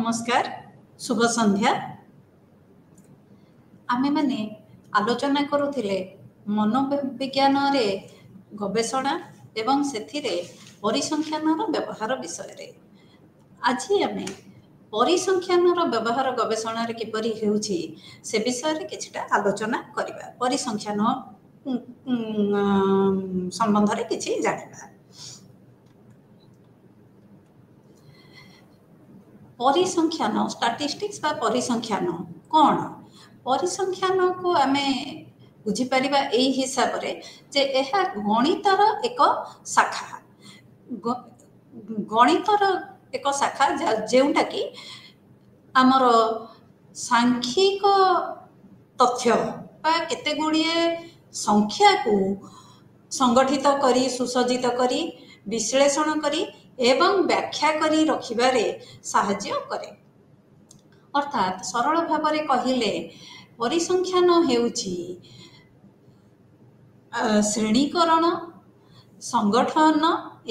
नमस्कार शुभ संध्या आमे माने आलोचना करुथिले मनोविज्ञान रे गवेषणा एवं सेथिरे परिसंख्यानर व्यवहार विषय रे आज आमे परिसंख्यानर व्यवहार गवेषणा रे किपरि हेउछि से विषय रे किछटा आलोचना करिबा परिसंख्यान संबंध रे किछि जानिबा। परिसंख्यान स्टैटिस्टिक्स बा परिसंख्यान कौन परिसंख्यान को आमे बुझी परिबा एई हिसाब रे जे एहा गणितर एक शाखा गणितर एक शाखा जेउटा कि आमर सांख्यिक तथ्य बा केते गुड़िए संख्या को संगठित करी सुसज्जित करी विश्लेषण करी एवं व्याख्या करी रखिबारे साहाय्य करे। अर्थात सरल भाव में कहिले परिसंख्यान हेउछि श्रेणीकरण संगठन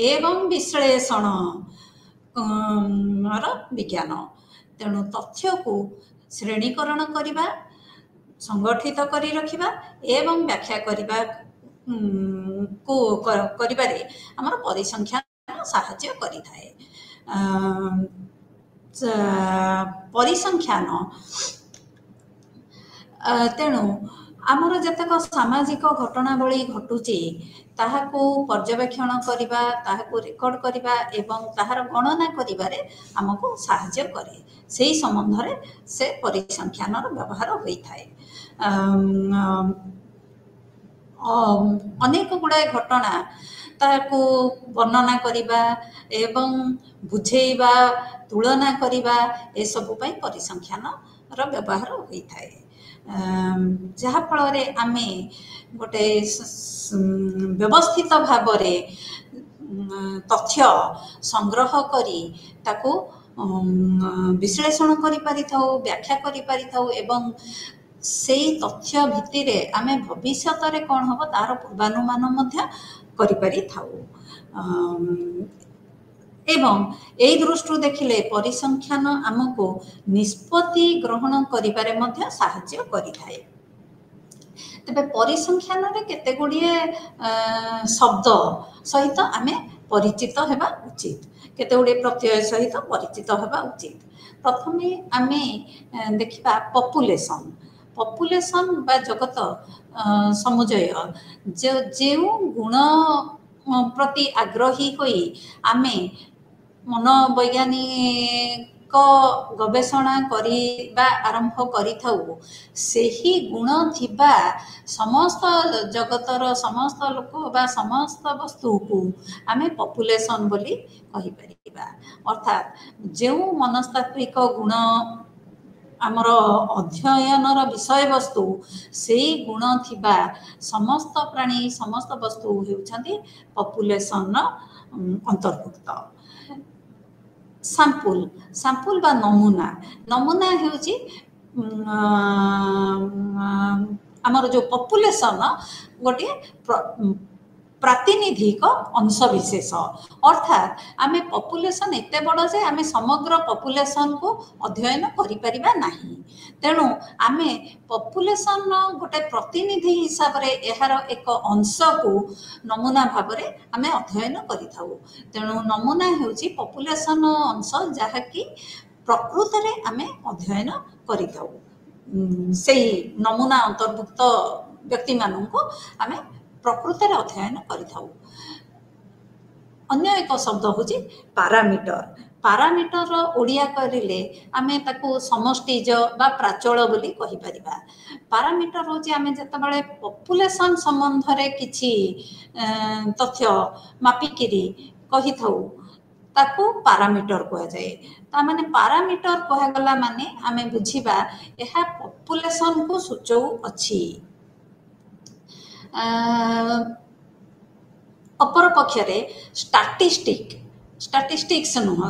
एवं विश्लेषण विज्ञान। तेणु तथ्य को श्रेणीकरण करिबा संगठित करी रखिबा एवं व्याख्या करिबा को करिबारे हमर परिसंख्यान साहाय्य करि थाए। परिसंख्यान तेणु आमर जतक सामाजिक घटनावली घटुची ताहाको पर्यवेक्षण करिबा ताहाको रेकर्ड करिबा एवं ताहार गणना करिबारे हमको साहाय्य करे। सेही संबंध रे से परिसंख्यानर व्यवहार होई थाए। अनेक गुड़ाए घटना ताको वर्णना करिबा एवं बुझेइबा तुलना करिबा ए सब पई परिसंख्यान रो व्यवहार होई थाए। जहा फल रे आमे गोटे व्यवस्थित भाव रे तथ्य संग्रह करी ताको विश्लेषण करि पारि थाउ व्याख्या करि पारि थाउ एवं से तथ्य भित्तिरे आमे भविष्यत रे कोन हबो तार पूर्वानुमान मध्य करि पारि थाउ। एवं एई दृष्टि देखिले परिसंख्यान आमको निष्पत्ति ग्रहण करिबारे मध्य साहाय्य करिथाए। तबे परिसंख्यान रे केते गुड़िए शब्द सहित आमे परिचित हेबा उचित केते गुड़िए प्रत्यय सहित परिचित हेबा उचित। प्रथमे आमे देखिबा पॉपुलेशन पॉपुलेशन बा जगत समुजय जो गुण प्रति आग्रही होई आमे मनोवैज्ञानिक गवेषणा करिबा आरंभ करिथाउ सेही गुण थिबा समस्त जगतर समस्त लोक बा समस्त वस्तु को आमे पॉपुलेशन बोली कहि परिबा। अर्थात जो मनस्तात्विक गुण आमर अध्ययनर विषय वस्तु से गुण थिबा समस्त प्राणी समस्त वस्तु हेउछन्ति पॉपुलेशन अंतर्भुक्त। सैंपल सैंपल बा नमूना नमूना हेउछि आमर जो पॉपुलेशन गोटे प्रातिनिधिक अंश विशेष। अर्थात आमे पॉपुलेशन एते बड़ जे आमे समग्र पॉपुलेशन को अध्ययन करि परिबा नाही। तेणु आमे पॉपुलेशन गोटे प्रतिनिधि हिसाब रे एहार एक अंश को नमूना भाव रे आमे अध्ययन करि थाउ। तेणु नमूना हेउछि पॉपुलेशन अंश जहा कि प्रकृत रे आमे अध्ययन करि थाउ। सेही नमूना अंतर्भुक्त व्यक्ति माननको आमे प्रकृत रे अध्ययन करि थाउ। अन्य एक शब्द होछि पैरामीटर पैरामीटर ओडिया करिले आमे ताको समष्टिज बा प्राचल बोली कहि परिबा। पैरामीटर होछि आमे जतबेले पॉपुलेशन संबंध रे किछि तथ्य मापिकिरी कहि थाउ ताको पैरामीटर कहा जाए। ता माने पैरामीटर कहा गला माने आमे बुझिबा एहा पॉपुलेशन को सूचौ अछि। अपर पक्षरे स्टैटिस्टिक्स नुह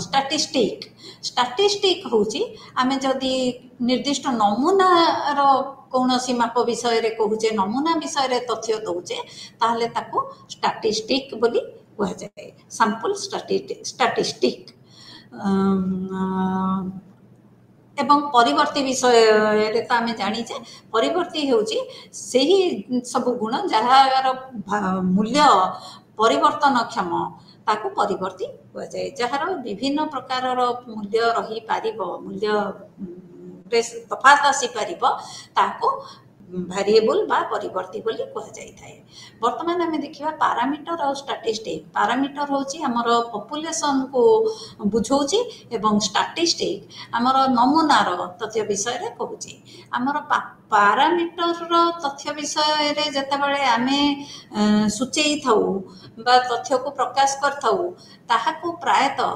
स्टैटिस्टिक होछि आमे जदि निर्दिष्ट नमूना रो कौनसी माप विषय रे कहूचे नमूना विषय रे तथ्य दउचे ताहले ताको स्टैटिस्टिक बोली कहा जाए। सैंपल स्टैटिस्टिक एवं परिवर्ती विषय तो आम जाचे परिवर्ती हूँ सब गुण जार मूल्य परिवर्तनक्षम ताकू परिवर्ती हुआ जाए जार विभिन्न प्रकार मूल्य रही पार मूल्य तफात आसी पार ताकू भारिएबल बा परिवर्ती बोली कह जाए। बर्तमान आम देखा पारामीटर और स्टैटिस्टिक पारामीटर हूँ आमर पॉपुलेशन को बुझाऊँची एवं स्टैटिस्टिक आमर नमूनार तथ्य विषय कहूँ आमर पारामीटर तथ्य विषय जितेबाला आम सूचई था तथ्य को प्रकाश करूँ ताहाको प्रायतः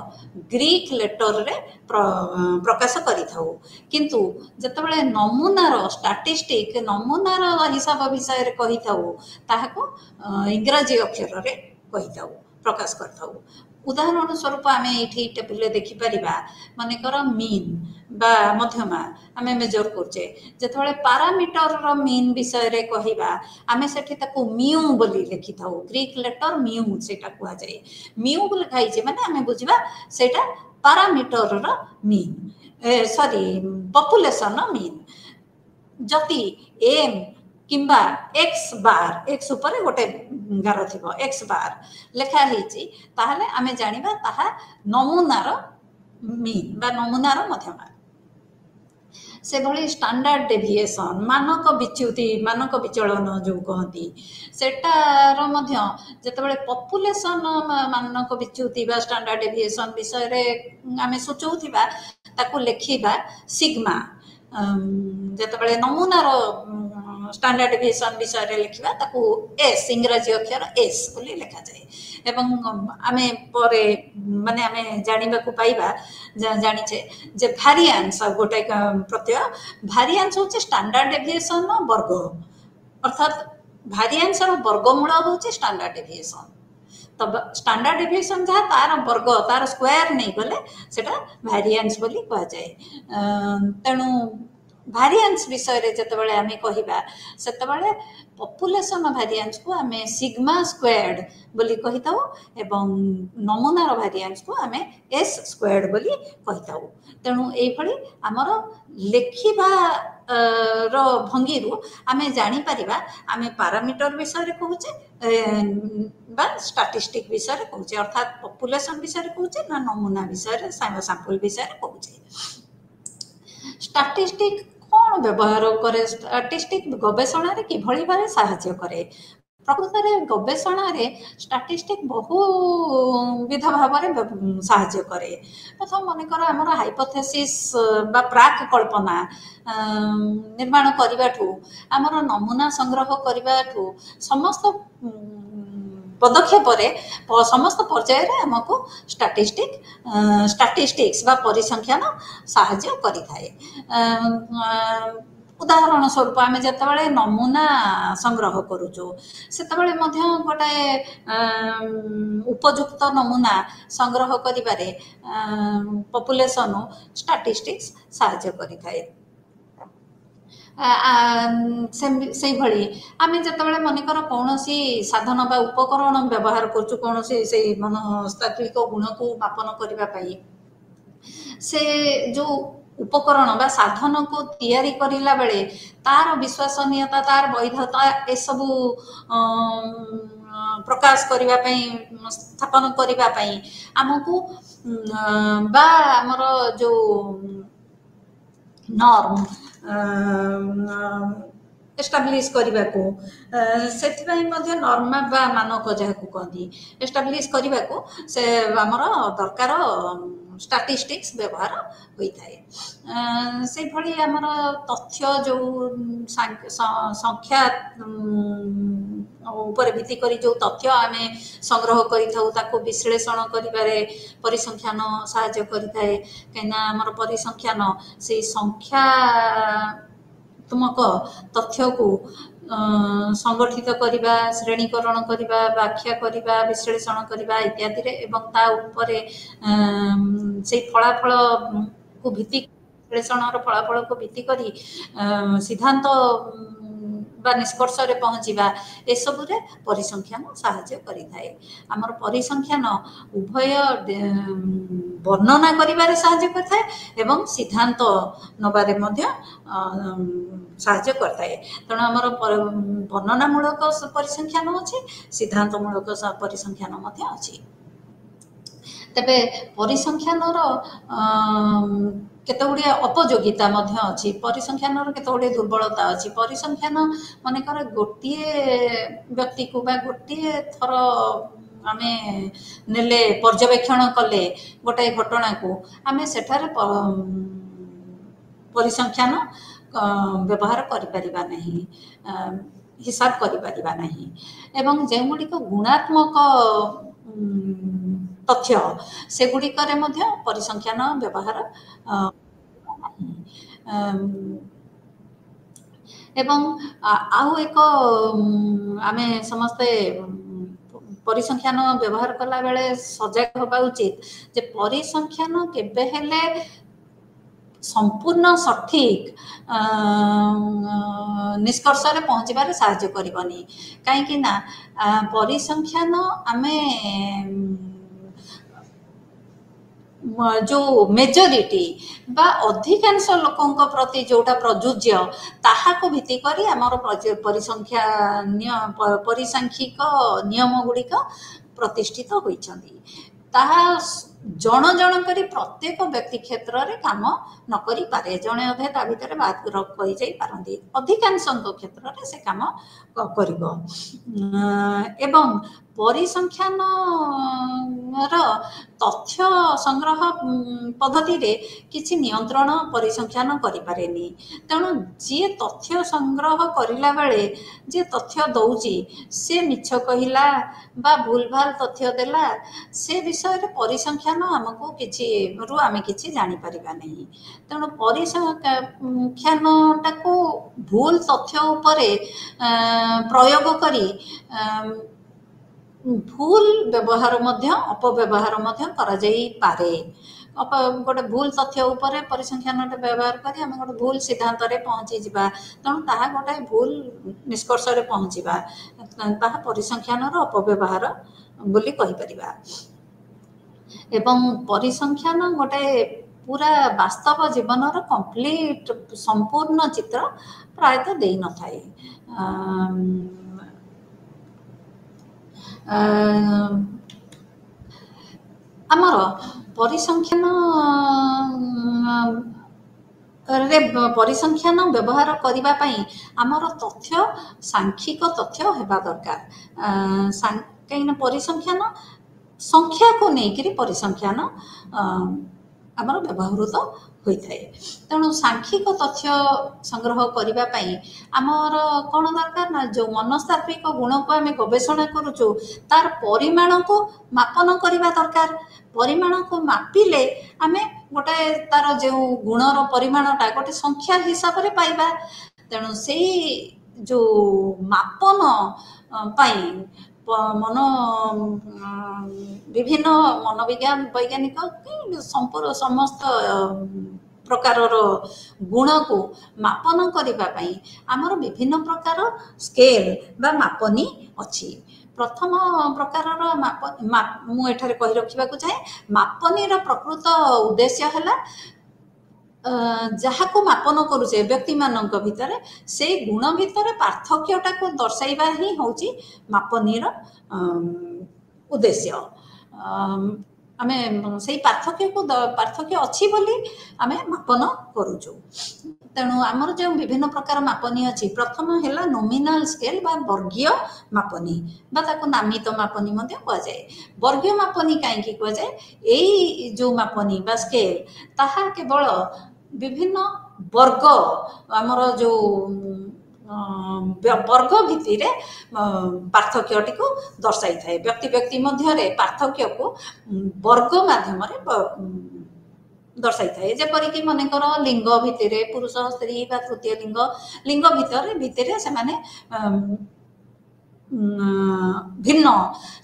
ग्रीक लेटर रे प्रकाश करिथाउ किंतु जतबेले नमूनार स्टैटिस्टिक नमूनार हिसाब विषय कही थाउ ताहाको इंग्रजी अक्षर रे कही थाउ प्रकाश करथाउ। उदाहरण स्वरूप आम ये टेबुल देखिपर मनकर मीन बा मध्यमा आम मेजर करचे जिते पारामीटर मीन विषय कहवा आम से म्यू बोली लिखि था ग्रीक लेटर म्यू से कह जाए म्यू लिखाई माने आम बुझा से parameter mean sorry population mean जति एम किंबा एक्स बार एक्स उपर गोटे गार थी एक्स बार लेखाही ताहले आमे जानिबा ताहा नमूनार मीन बा नमूनार मध्यमा से भली स्टैंडर्ड डेविएशन मानक विच्युति मानक विचलन जो कहती सेटार मध्य जेतेबेले पॉपुलेशन मानक विच्युति बा स्टैंडर्ड डेविएशन विषय रे आमे सोचौथिबा ताकू लेखिबा सिग्मा जेतेबेले नमूनार स्टैंडर्ड डेविएशन विषय लिखा ताकू एस इंग्रजी अक्षर एस बोली लिखा जाए एवं आमे परे माने आमे जानिबा को पाइबा जानिचे जे भारिएंस गोटे प्रत्यय भारिएंस होचे स्टैंडर्ड डेविएशन वर्ग अर्थात भारिएंस रो वर्गमूल होचे स्टैंडर्ड डेविएशन तब स्टैंडर्ड डेविएशन जहाँ तार वर्ग तार स्क्वायर नहीं गले सेटा भारिएंस बोली कह जाए। तेणु भारिएंस विषय रे जतबेले आमे कहिबा सेतबेले पॉपुलेशन भारिएंस को आमे सिग्मा स्क्वायर्ड बोली कहिताउ एवं नमूनार भारिएंस को आमे एस स्क्वायर्ड बोली कहिताउ। तेणु एई भली हमर लेखिबा रो भंगी रु आमे जानि परिबा आमे पैरामीटर विषय रे कहूचे बा स्टैटिस्टिक विषय रे कहूचे अर्थात पॉपुलेशन विषय रे कहूचे ना नमूना विषय रे सैंपल विषय रे कहूचे। स्टैटिस्टिक कौन व्यवहार करे स्टैटिस्टिक गवेषणा रे किभली भाबे सहायता करे प्रकृत रे गवेषणा रे स्टैटिस्टिक बहु विध भाव रे सहायता करे। प्रथम मन कर हमर हाइपोथेसिस बा प्राक कल्पना निर्माण करबाठू हमर नमूना संग्रह करबाठू समस्त पदक्षेप समस्त पर्याय आमको स्टैटिस्टिक्स बा परिसंख्यान साहाय्य करि थाए। उदाहरण स्वरूप आम जिते नमूना संग्रह करुचु सेतबेले मध्य गोटे उपयुक्त नमूना संग्रह करिबारे पॉपुलेशन स्टैटिस्टिक्स साहाय्य करि थाए। से भली आम जिते मनकर कौन साधन बा उपकरण व्यवहार करुचु कौन से मनस्तात्विक गुण को मापन करने से जो उपकरण बा साधन को तैयारी करिला बेले तार विश्वसनीयता तार वैधता ए सब प्रकाश करिबा पई स्थापन करिबा पई हमकु बा हमर जो नॉर्म एस्टाब्लिश करने को से नॉर्म बा मानक जहाँ कहती एस्टाब्लिश करने को से आमर दरकार स्टैटिस्टिक्स व्यवहार होता है। से भली आमर तथ्य जो संख्या ऊपर भित्ति करी जो तथ्य आम संग्रह करूँ विश्लेषण करिबारे परिसंख्यान साहाय्य करिथाए कहीं आमर परिसंख्यान से संख्या तुमक तथ्य को संगठित करवा श्रेणीकरण करवा व्याख्या करवा विश्लेषण करवा इत्यादि रे एवं ता उपरे से फलाफल को भित्ति विश्लेषण फलाफल को भित्ति करी सिद्धांत बा निष्कर्ष रे पहुँचवा एसबुरे परिसंख्यान साहाय्य करिथाए। आमर परिसंख्यान उभय वर्णना करिबारे साहाय्य करथाए एवं सिद्धांत नबारे मध्य साहाय्य करथाए। तेणु आमर वर्णनामूलक परिसंख्यान अछि, सिद्धांतमूलक परिसंख्यान मध्य अछि। तेबे परिसंख्यानर केतगुड़िया अपयोगिता मध्य अछि, परिसंख्यानर केतगुड़िया दुर्बलता अछि। परिसंख्यान मानेकर गोटिए व्यक्ति को बा गोटिए थर आमे नेले पर्यवेक्षण कले गोटे घटना को आमे सेठारे परिसंख्यान व्यवहार करिपारिबा नहीं, हिसाब करिपारिबा नहीं। एवं जेगुड़िक गुणात्मक तथ्य सेगुड़िकर मध्य परिसंख्यान व्यवहार नहीं। एवं आउ एक आमे समस्ते परिसंख्यान व्यवहार कला बेले सजग होगा उचित जे परिसंख्यान केबे हेले संपूर्ण सठिक निष्कर्ष रे पहुँचबारे साहाय्य करिबनी। काहेकि ना परिसंख्यान आमे जो मेजोरिटी बा अधिकांश लोकों प्रति जोटा प्रযোज्य ताहाको भित्ति करी आमर परिसांख्यिक नियम गुड़िक प्रतिष्ठित होइछन्ति। ताहा जन जन करी प्रत्येक व्यक्ति क्षेत्र रे काम न करी पारे, जने अधे ता भितर बात कहि जाई पारंती, अधिकांशଙ୍କ क्षेत्र रे से काम करिबो। एवं परिसंख्यान तथ्य संग्रह पद्धति रे किछि नियंत्रण परिसंख्यान करि पारेनी। तेणु जे तथ्य संग्रह करिला बेले जे तथ्य दउची से मिछ कहिला बा भूल भाल तथ्य देला से विषय रे परिसंख्यान हमको किछि रु आमे किछि जानि परिबा नहीं। तेणु परिसंख्यान टाको भूल तथ्य उपरे प्रयोग करी भूल व्यवहार मध्य अपव्यवहार मध्य करा जाई पारे। गोटे भूल तथ्य उपरे परिसंख्यान व्यवहार करी आम गोटे भूल सिद्धांत रे पहुँची जिबा, तेणु ताहा गोटे भूल निष्कर्ष रे पहुँचीबा ताहा परिसंख्यान अपव्यवहार बोली कहि परिबा। एवं परिसंख्यान गोटे पूरा वास्तव जीवन कंप्लीट संपूर्ण चित्र प्रायतः दे न थाए। आमर परिसंख्यान परिसंख्यान व्यवहार करिबा पई आमर तथ्य सांख्यिक तथ्य हेबा दरकार। कहीं परिसंख्यान संख्या को लेकर परिसंख्यान आमर व्यवहृत होता है। तेणु सांख्यिक तथ्य संग्रह करने आमर कौन दरकार ना जो मनस्तात्विक गुण को आम गवेषणा करुचु तार परिमाण को मापन करने दरकार। परिमाण को मापिले आमे गोटे तार जो गुणर परिमाणटा गोटे संख्या हिसाब से पाइबा। तेणु से जो मापन पाई मन विभिन्न मनोविज्ञान वैज्ञानिक संपूर्ण समस्त प्रकार गुण को मापन करने आमर विभिन्न प्रकार स्केल बा मापनी अच्छी। प्रथम प्रकार मुझे कही रखा चाहे मापनी प्रकृत उद्देश्य है जहाँ को मापन करुचे व्यक्ति मानक भितर से गुण भितर पार्थक्यटा को दर्शाइबा ही होची मापनीर उद्देश्य। आमे से पार्थक्य अच्छी बोली आमे मापन करुचु। तेणु आमर जो विभिन्न प्रकार मापनी अच्छी प्रथम है नोमिनाल स्केल बा वर्गीय मापनी बा ताको नामित मापनी मध्य कह जाए। वर्गीय मापनी कहीं कह जाए यही जो मापनी बा स्केल ताहा केवल विभिन्न वर्ग आमर जो वर्ग भित्तिर पार्थक्यटी को दर्शाई थाए। व्यक्ति व्यक्ति मध्य पार्थक्य को वर्ग माध्यम दर्शाई थाए। जेपरिक मनकर लिंग भितर पुरुष स्त्री बा तृतीय लिंग भितर से माने भिन्न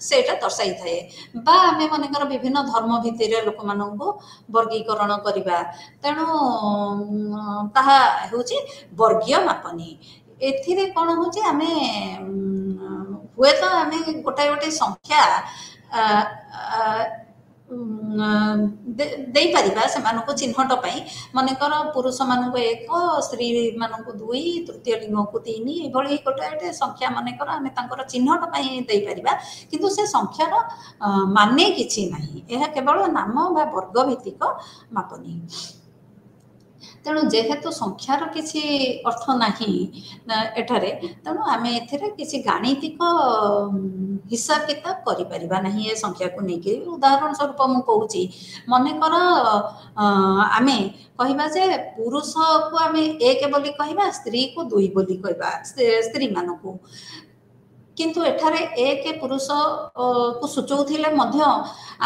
सेटा दर्शाई थाए। बा आमे मनकर विभिन्न धर्म भितर लोक माननको वर्गीकरण करिबा। तेणु ताहा हेउची वर्गीय मापनी। एथिरे कौन हूँ आम हुए तो आम गोटे गोटे संख्या चिन्हट मनकर पुरुष मानक 1 स्त्री मानक 2 तृतीय लिंग को 3 ये गोटे गोटे संख्या मनकर आम चिन्हट दे पारिबा किंतु से संख्यार माने किछि नाही यह केवल नाम बा वर्ग भित्तिक मापनी तेणु जेहेतु संख्यार किसी अर्थ नाही एठारे तेणु आम एथिरे किसी गाणितिक हिसाब किताब करि परिबा नाही ये संख्या को लेकिन उदाहरण स्वरूप मु कहूची मनकर आमे कहबा जे पुरुष को आमे 1 बोली कहबा स्त्री को 2 बोली कहबा स्त्री मानकू किंतु एठारे 1 पुरुष को सूचौथिले मध्य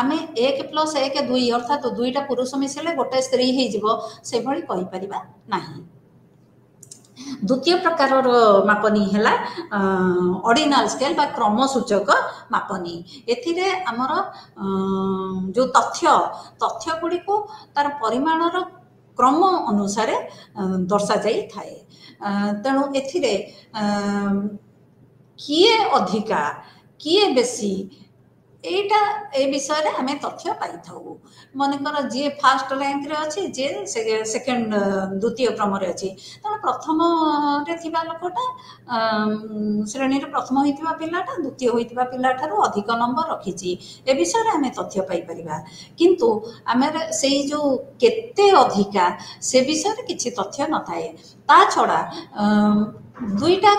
आमे 1 + 1 2 अर्थात 2टा पुरुष मिसिले गोटे स्त्री हे जिवो से भली कहि परिबा नाही। द्वितीय प्रकार मापनी है ऑर्डिनल स्केल बा क्रमसूचक मापनी एथिरे आमर जो तथ्य गुड़ी को तार परिमाणर क्रम अनुसार दर्शा जाई थाए तेणु एथिरे किए अधिका किए बेसी एटा ए विषय रे हमें तथ्य पाई थाउ मनकर जे फास्ट रैंक रे अछि जे सेकंड द्वितीय क्रम रे अछि त प्रथम रे थिबा लोकटा श्रेणी रे प्रथम होइतिबा पिलाटा द्वितीय होइतिबा पिला ठारू अधिक नंबर रखिछि ए विषय रे हमें तथ्य पाई परिबा किंतु हमें सेही जो केते अधिका से विषय रे किछि तथ्य न थाए ता छडा दुईटा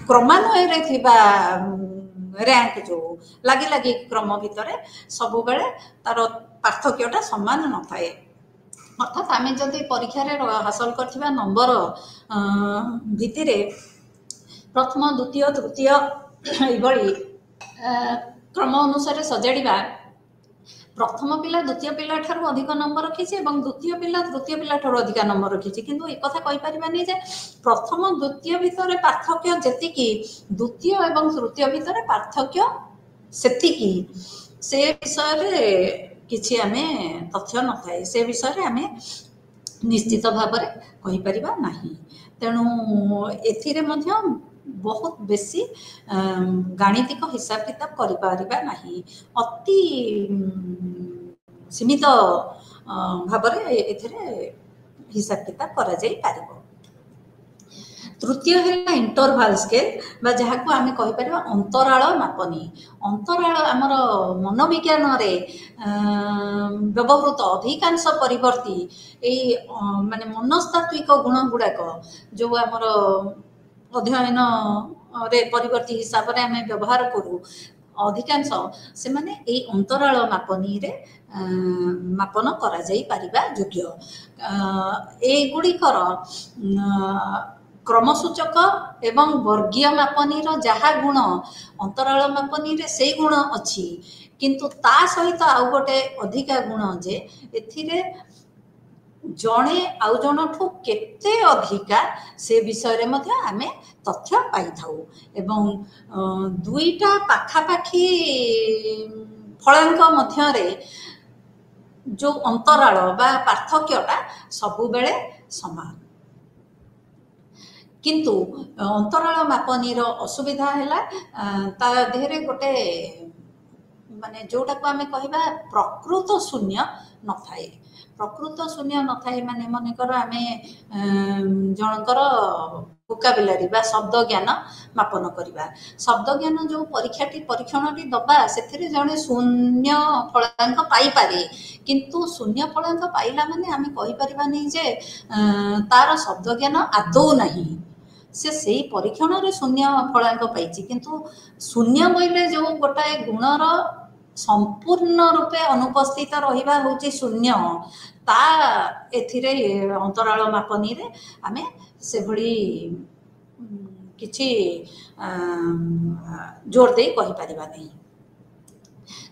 क्रमान्वय रे थिबा रैंक जो लगी लगी क्रम भितर सब बेले तार पार्थक्यटा समान न थाए अर्थात आम जदि परीक्षा रे हासिल करथिबा नंबर भितिरे प्रथम द्वितीय तृतीय एभली क्रम अनुसार सजाड़िबा प्रथम पिला द्वितीय पिला ठारू अधिक नंबर रखिछि एवं द्वितीय पिला तृतीय पिला ठारू अधिक नंबर रखिछि किंतु एक कथा कहि परिबानी जे प्रथम द्वितीय भितर पार्थक्य जेतिकी द्वितीय एवं तृतीय भितर पार्थक्य सेतिकी से विषय रे किछि आमे तथ्य न थाए से विषय रे आमे निश्चित भाव रे कहि परिबा नाही तेणु एथिरे मध्य बहुत बेसी गाणितिक हिसाब किताब करि पारिबा नाही अति सीमित भाव रे एथिरे हिसाब किताब करा जाई पारिबो। तृतीय है इंटरवाल स्केल बा जहाँ को आम कहि परिबा अंतराल मापनी अंतराल आमर मनोविज्ञान रे व्यवहृत अधिकांश परिवर्ती माने मनस्तात्विक गुण गुड़ाक जो आमर अध्ययन रे परिवर्ती हिसाब रे आम व्यवहार करू अधिकांश से माने ए अंतराल मापनी रे मापन करा जाई परिबा योग्य ए गुड़िकर क्रमसूचक एवं वर्गीय मापनी जहा गुण अंतराल मापनी रे से गुण अच्छी किंतु ता सहित आउ गोटे अधिका गुण जे एथिरे जणे आउ जनठू केते अधिका से विषय रे मध्य आमे तथ्य पाई थाउ एवं दुईटा पाखापाखी फलांक मध्य रे जो अंतराल बा पार्थक्यटा सबु बेले समान किंतु अंतराल मापनी असुविधा है ता देहरे गोटे माने जोटा को आमे कहिबा प्रकृत शून्य न थाए प्रकृत शून्य न थाए माने मनकर आमे जनकर वोकाबुलारी बा शब्द ज्ञान मापन करिबा शब्द ज्ञान जो परीक्षण दबा से जड़े शून्य फलांक पाई पारे किंतु शून्य फलांक पाइला माने आमे कहि परिबा नहीं जे तार शब्द ज्ञान आदौ नहीं से परीक्षण रे शून्य फलांक पाई किंतु शून्य बोले जो गोटाए गुणर संपूर्ण रूपे अनुपस्थित रहिबा होची शून्य ता एथिरे अंतराल मापनी रे आमे से भली किछि जोर दे कहि परिबा नहीं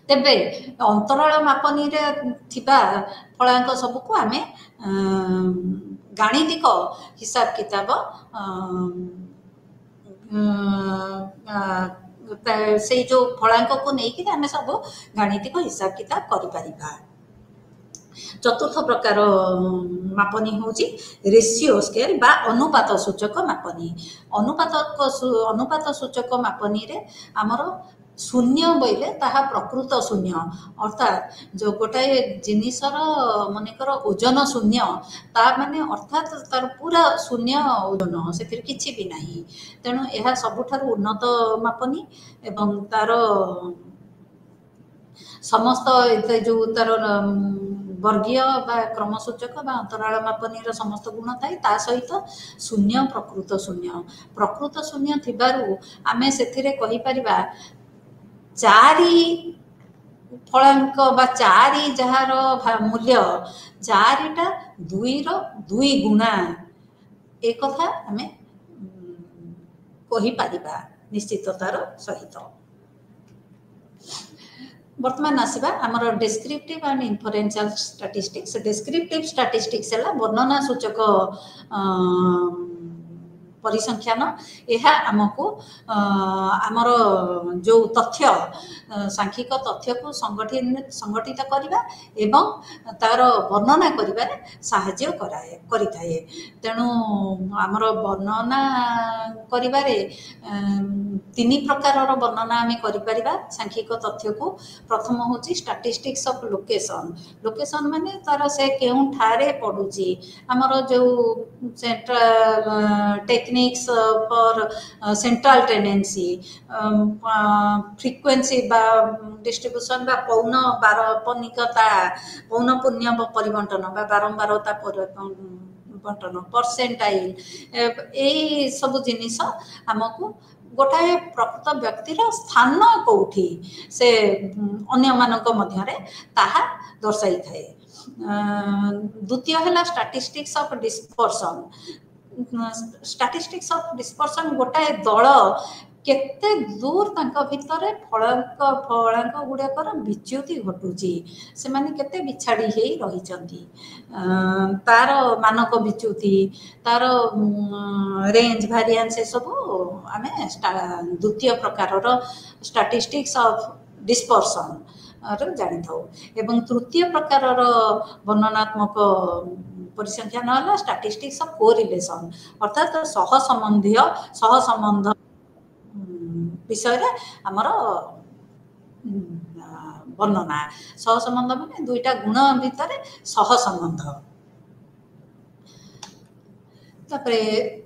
तेबे अंतराल मापनी रे थिबा फलांक सब को आमे गाणितिक हिसाब किताब से जो फलांक को नहीं कि आमे सब गाणितिक हिसाब किताब करि परिबा चतुर्थ प्रकार मापनी हूँ रेशियो स्केल बा अनुपात सूचक मापनी। अनुपात सूचक मापनी रे आमर शून्य बोले ताहा प्रकृत शून्य अर्थात जो गोटाए जिनिसर मनकर ओजन शून्य ता माने अर्थात तार पूरा शून्य ओजन से किछि भी नहीं। तेणु यह सबुठारु उन्नत मापनी एवं तार समस्त जो तार वर्गीय बा क्रमसूचक बा अंतराल मापनीर समस्त गुण थाए ता सहित शून्य प्रकृत शून्य थिबारु आमे सेथिरे कहि परिबा चारि फलांक बा चारि जहार मूल्य चारिटा दुई गुणा एक कथा आमे कहि परिबा निश्चिततार सहित। वर्तमान आसवा आमर descriptive and inferential statistics. Descriptive statistics है वर्णना सूचक परिसंख्यान। यह आमको आमर जो तथ्य सांख्यिक तथ्य को संगठित करवा एवं तार वर्णना करिबारे साहाय्य करिथाए। तेणु आमर वर्णना करिबारे तीन प्रकार वर्णना आमे करिपरिबा सांख्यिक तथ्य को। प्रथम होची स्टैटिस्टिक्स ऑफ लोकेशन। लोकेशन माने तार से केउं ठारे पडुची आमर जो central techniques for central tendency frequency बा डिस्ट्रीब्यूशन बा पौनपनिकता पौनपुण्य परिबंटन बा बारंबारता बंटन परसेंटाइल ए सब जिनिस आमको गोटाए प्रकृत व्यक्तिर स्थान कौठी से अन्य मानक मध्यरे ताहा दर्शाई थाए। द्वितीय है statistics of dispersion. Statistics of dispersion गोटाए दल केते दूर तांका भितरे फलांक गुड़ाकर विच्युति घटुची से माने केते बिछाड़ी हे रहिचंती तार मानक विच्युति तार रेंज वेरिएंस से सब आमे द्वितीय प्रकार स्टैटिस्टिक्स ऑफ डिस्पर्सन जानी था। एवं तृतीय प्रकार वर्णनात्मक परिसंख्यान है स्टैटिस्टिक्स ऑफ कोरिलेशन अर्थात सहसंबंध विषय रे हमर वर्णना। सहसंबंध माने दुईटा गुण भितर सहसंबंध। तापरे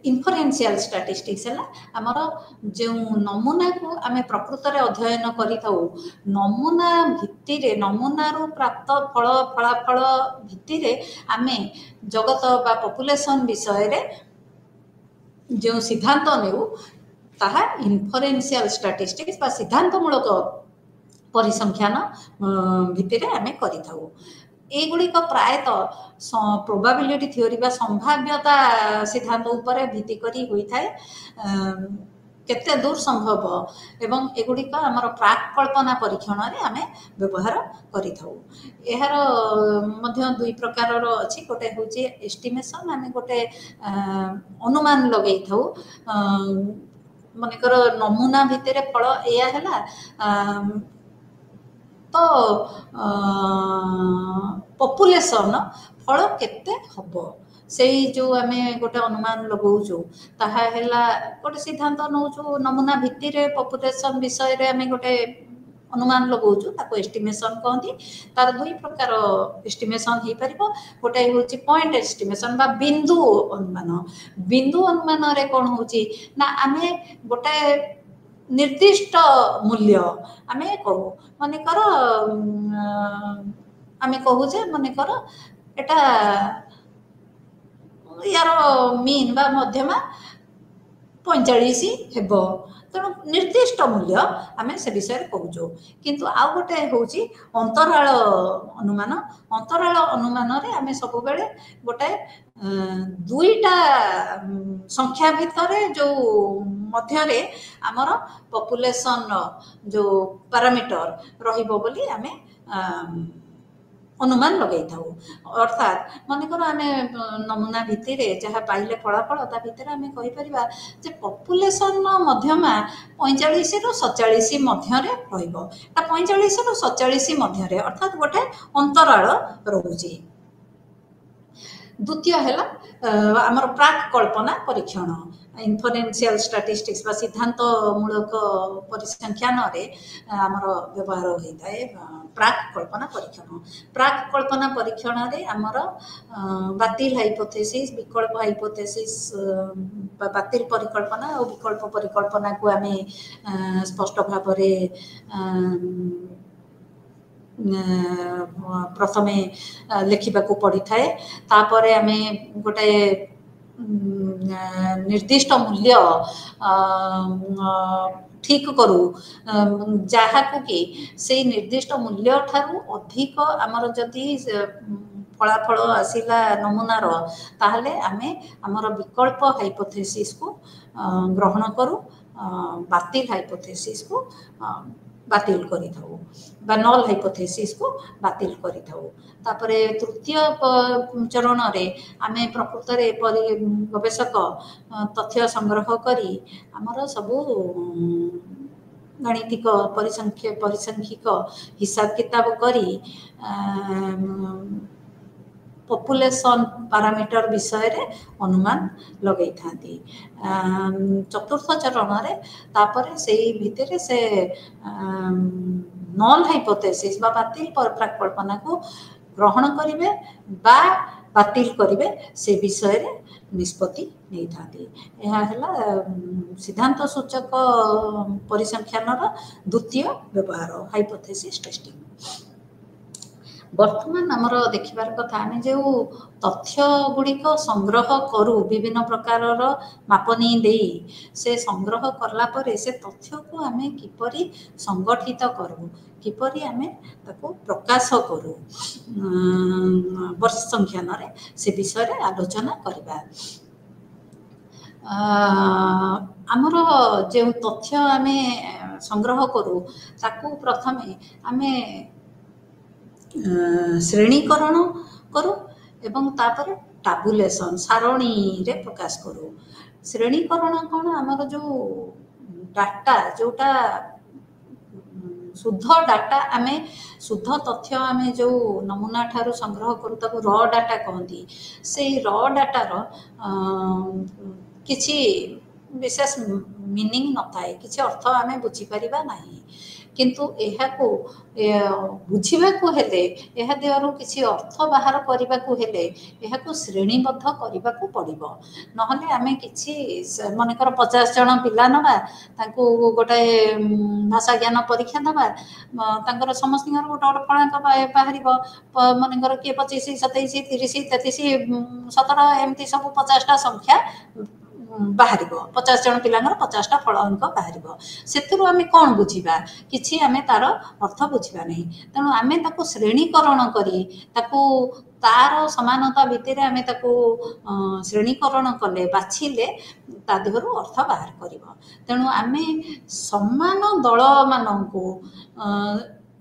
इन्फरेन्शियल स्टैटिस्टिक्स है आमर जो नमूना को आमे प्रकृत रे अध्ययन करिथाउ नमूना भित्तिरे नमूनारू प्राप्त फलाफल भित्तिरे आमे जगत बा पॉपुलेशन विषय रे जो सिद्धांत नेउ ताहा इन्फरेन्शियल स्टैटिस्टिक्स बा सिद्धांतमूलक परिसंख्यान भित्तिरे आमे करिथाउ। एगुड़िक प्रायतः प्रोबाबिलिटी थ्योरी बा संभाव्यता सिद्धांत उपरे भित्ति करी होई थाए केते दूर संभव एवं एगुड़िक आमर प्राक कल्पना परीक्षण रे आमे व्यवहार करिथाउ। एहार मध्य दुई प्रकार अछि गोटे होची एस्टिमेशन आमे गोटे अनुमान लगेई थाउ मनकर नमूना भितरे फल एया हैला तो पॉपुलेशन फल केते हबो से जो आमे गोटे अनुमान लगाउछु ताहा हैला गोटे सिद्धांत नउछु नमूना भित्तिरे पॉपुलेशन विषय रे आमे गोटे अनुमान लगाउछु ताको एस्टिमेशन कहंती। तार दुई प्रकार एस्टिमेशन हे परिबो गोटे होची पॉइंट एस्टिमेशन बा बिंदु अनुमान। बिंदु अनुमान रे कोन होची ना आमे गोटे निर्दिष्ट मूल्य आमे कहू मानेकर आमे कहू जे मानेकर एटा यार मीन बा मध्यमा 45 हेबो तेणु निर्दिष्ट मूल्य आमे से विषय कहूँ। किंतु आउ गोटे होची अंतराल अनुमान। अंतराल अनुमान रे आमे सब बेले गोटे दुईटा संख्या भितर जो मध्य रे आमर पॉपुलेशन जो पैरामीटर रहिबो बोली आमे अनुमान लगे था। अर्थात मनकर आम नमूना भितर जहाँ पाइले फलाफल ता भितर आम कहीपर पपुलेसन मध्यमा 45 रु 47 मध्य 45 रु 47 मध्य अर्थात गोटे अंतराल रोचे। द्वितीय है आमर प्राक कल्पना परीक्षण इन्फरेन्शियल स्टैटिस्टिक्स बा सिद्धांतमूलक परिसंख्यान आमर व्यवहार होता है प्राक कल्पना परीक्षण। प्राक कल्पना परीक्षण आमर बातिल हाइपोथेसिस विकल्प हाइपोथेसिस बातिल परिकल्पना और विकल्प परिकल्पना को आम स्पष्ट भाव प्रथमे लिखा पड़ी थाए तापर आम गोटे निर्दिष्ट मूल्य ठीक करू जहाँ कि से निर्दिष्ट मूल्य ठारू अधिक आमर जदि फलाफल आसला नमूनार ताहले आमे आमर विकल्प हाइपोथेसिस को ग्रहण करू बातिल हाइपोथेसिस को बातिल करि थाउ बा नल हाइपोथेसिस को बातिल करि थाउ। तापरे तृतीय चरण रे आमे प्रकृत रे गवेषक तथ्य संग्रह करी आमर सबू गणितिक परिसंख्यिक हिसाब किताब करी पपुलेसन पारामीटर विषय रे अनुमान लगे थांती। चतुर्थ चरण रे तापरे से भितर से नल हाइपोथेसिस बा बातिल प्राकल्पना को ग्रहण करिवे बा बातिल करिवे से विषय रे निष्पत्ति नहीं थांती। यह है सिद्धांत सूचक परिसंख्यान द्वितीय व्यवहार हाइपोथेसिस टेस्टिंग। वर्तमान आमर देखिबार कथा आम जो तथ्य गुड़िक संग्रह करू विभिन्न प्रकार मापनी दे से संग्रह करला परे से तथ्य को आम किपरि संगठित करू किपरि आम ताको प्रकाश करू परिसंख्यान रे से विषय रे आलोचना करबा। आमर जो तथ्य आम संग्रह करू ताकू प्रथमे आम श्रेणीकरण करू एवं तापर टाबुलेसन सारणी रे प्रकाश करू। श्रेणीकरण कौन आमर जो डाटा जोटा शुद्ध डाटा आम शुद्ध तथ्य आम जो नमूना ठारू संग्रह करू ताकू र डाटा कहती से र डाटार किछि विशेष मीनिंग न थाए किछि अर्थ आम बुझीपर ना किंतु एहाको बुझीबाकू हेले एहा देहरु किछि अर्थ बाहर करबाकू हेले एहाको श्रेणीबद्ध करबाकू पड़िबो नहले आमे किछि मनकर 50 जन पिला नबा तांको गोटे भाषा ज्ञान परीक्षा दबा तांकर समस्त गोटे गोटे फलांक बाहरिबो मनकर के 25 27 30 33 17 एमती सब 50 टा संख्या बाहर 50 जन पिला 50 टा फल अंक बाहर से आम कौन बुझा कि आम तार अर्थ बुझा नहीं तेणु आम ताको श्रेणीकरण करी ताको तार समानता भितर आम ताको श्रेणीकरण कले बाछिले ता देहरु अर्थ बाहर कर तेणु आम समान दल मानू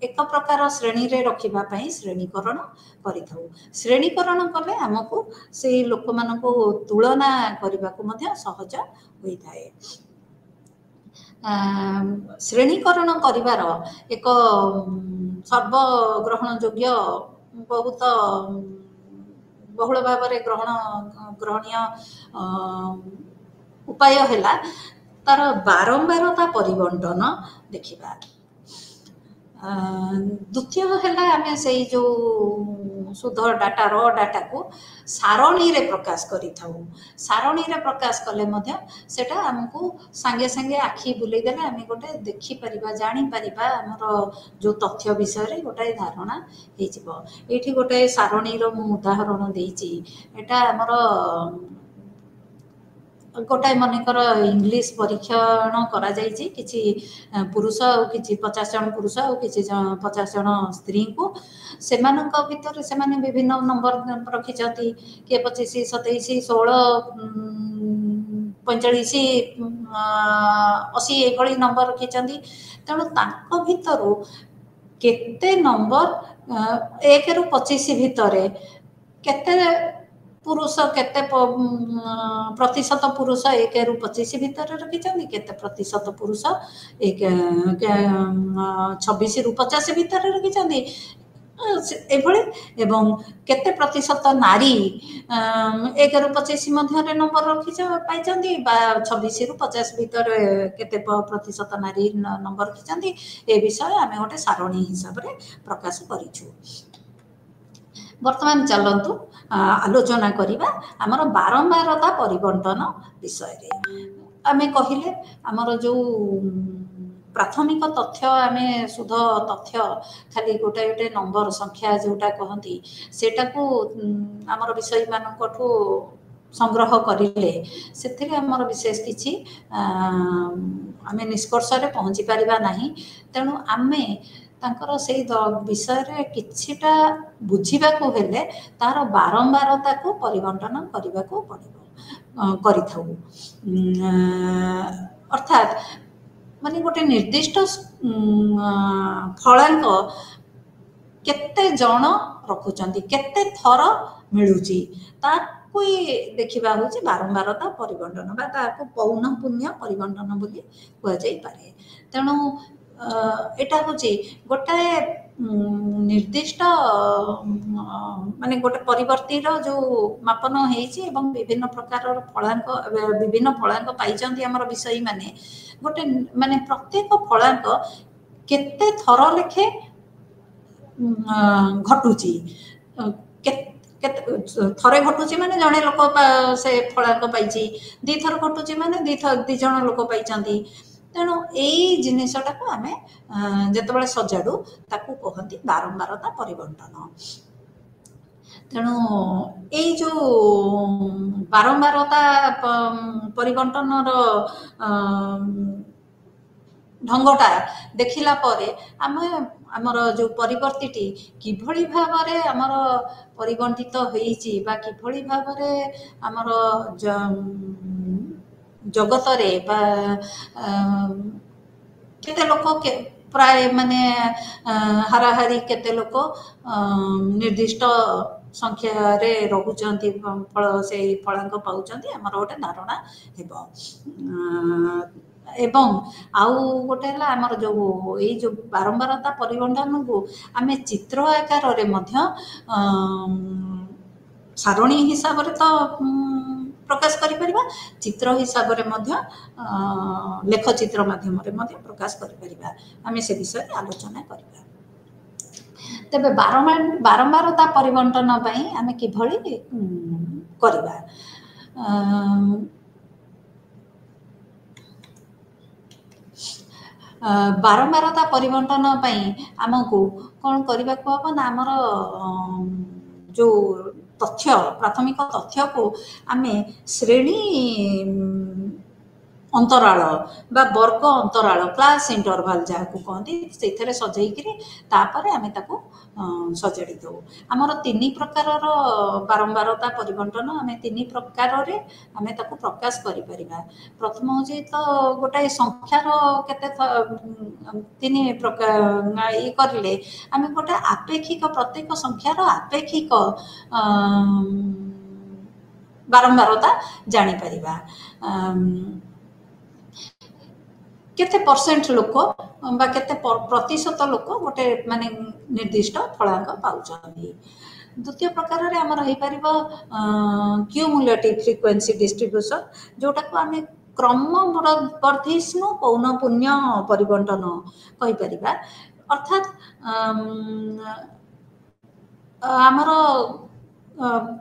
एक प्रकार श्रेणी रे रखिबा श्रेणीकरण करिथाउ। श्रेणीकरण कले आमको से लोक मानको तुलना करबा को मध्य सहज होइथाए। श्रेणीकरण करिवार एक सर्वग्रहण योग्य बहुत बहुल भाव में ग्रहणीय उपाय हैला तार बारंबारता परिबंटन देखिबा। द्वितीय है आम से जो शुद्ध डाटा र डाटा को सारणी रे प्रकाश करि थाउ। सारणी रे प्रकाश कले मध्य सेटा हमको संगे संगे आखि बुले देले आम गोटे देखि परिबा जानि परिबा हमर जो तथ्य विषय रे गोटे धारणा हे जिवो। एठी गोटे सारणी रो मु उदाहरण देइछि एटा हमर गोटाए मनकर इंग्लिश परीक्षण करा जाइछि किछि पुरुष और किछि 50 जन पुरुष और किछि 50 जन स्त्री को सेमानक भितर सेमाने विभिन्न नंबर रखिछथि के 25 27 16 45 80 एभली नंबर रखिछथि तेणु तांको भितर केते नंबर एक रु 25 भितर केते पुरुष केते प्रतिशत पुरुष 1 रु 25 भितर रखिछन्ति केते प्रतिशत पुरुष 26 रु 50 भितर रखिछन्ति एभଳି एवं केते प्रतिशत नारी 1 रु 25 मध्य नंबर रखी पाइछन्ति बा 26 रु 50 भितर केते प्रतिशत नारी नंबर रखिछन्ति ए विषय आमे गोटे सारणी हिसाब रे प्रकाश करिछु। वर्तमान चलतु आलोचना करिबा हमर बारंबारता परिवर्तन विषय रे आमे कहिले हमर जो प्राथमिक तथ्य आमे शुद्ध तथ्य खाली गोटे गोटे नंबर संख्या जोटा कहती सेटा को हमर विषय मानकठू संग्रह करिले सेथिरे हमर विशेष किछि आमे निष्कर्ष रे पहुंची परिबा नाही तेणु आमे तांकर से विषय रे किछिटा बुझीबा को हेले तार बारंबारता को परिवर्तन करबा को पड़िबो करिथाउ अर्थात माने गोटे निर्दिष्ट फलांक केते जण रखुचंती केते थर मिलुची ताकू देखिबा होची बारंबारता परिवर्तन बा ताकू पौन पुण्य परिवर्तन बोली कुआ जाई पारे तेणु एटा होची गोटे निर्दिष्ट माने गोटे परिवर्तित जो मापन हेची एवं विभिन्न प्रकार फलांक पाइचंती हमर विषय माने गोटे माने प्रत्येक फलांक केते थर लेखे घटुची थरे घटुची माने जणे लोक से फलांक पाइची दी थर घटुची माने दी जण लोक पाइचंती तेणु यही जिनटा को आम जिते सजाड़ू ताकू कहती बारंबारता परिवर्तन तेणु यही जो बारंबारता परिवर्तन ढंगटा देखिला परे आमर जो परिवर्तिटी किभली भावरे आमर परिवर्तित होईची बा किभली भावरे आमर जगत रे बा केते लोक प्राय माने हाराहारी केते लोक निर्दिष्ट संख्या रे रहुचंती फल से फलांक पाउचंती हमर गोटे धारणा हेबो एवं आउ गोटे हला हमर जो ए जो बारंबारता परिवर्तन को आमे चित्र आकार रे मध्य सारणी हिसाब रे तो प्रकाश करि परिबा चित्र हिसाब रे मध्य लेख चित्र माध्यम रे मध्य प्रकाश करि परिबा आमे से विषय आलोचना करिबा तबे बारंबारता परिवर्तन पई आमे किभली करिबा बारंबारता परिवर्तन पई हमकु कोन करिबा को हबो ना हमर जो तथ्य प्राथमिक तथ्य को आमे श्रेणी अंतराल बा वर्ग अंतराल क्लास इंटरवल जहाँ कहते से सजाई तापर आमे ताको सजाड़ी दो आमर तीन प्रकार बारंबारता परिवर्तन आमे तीन प्रकार रे आमे ताको प्रकाश करि परिबा प्रथम होजे तो गोटे संख्यार केते तीन प्रकार ये करले आमे गोटे आपेक्षिक प्रत्येक संख्यार आपेक्षिक बारंबारता जानी परिबा केते परसेंट लोक बा केते प्रतिशत लोक गोटे माने निर्दिष्ट फलांक पाउछन्ती द्वितीय प्रकार रे हमर होई परिबो क्युमुलेटिव फ्रीक्वेंसी डिस्ट्रीब्यूशन जोटा को आमे क्रम वर्धिष्णु पौन पुण्य परिवर्तन कहि परिबा अर्थात हमर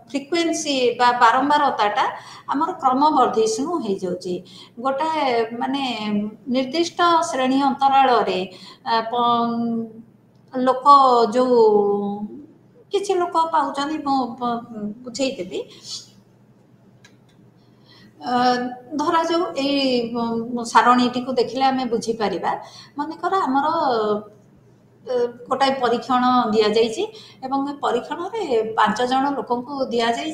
फ्रीक्वेंसी बा बारंबारताटा आमर क्रम वर्धिष्णु हो जाउची गोटे माने निर्दिष्ट श्रेणी अंतराल रे लोक जो किछि लोक पाउचंदी बुझेई देबी धरा जो ए सारणीटी को देखिले आमे बुझी परिबा माने कर हमर गोटाए परीक्षण दि जाइए एवं परीक्षण में 5 जन लोक दि जाइए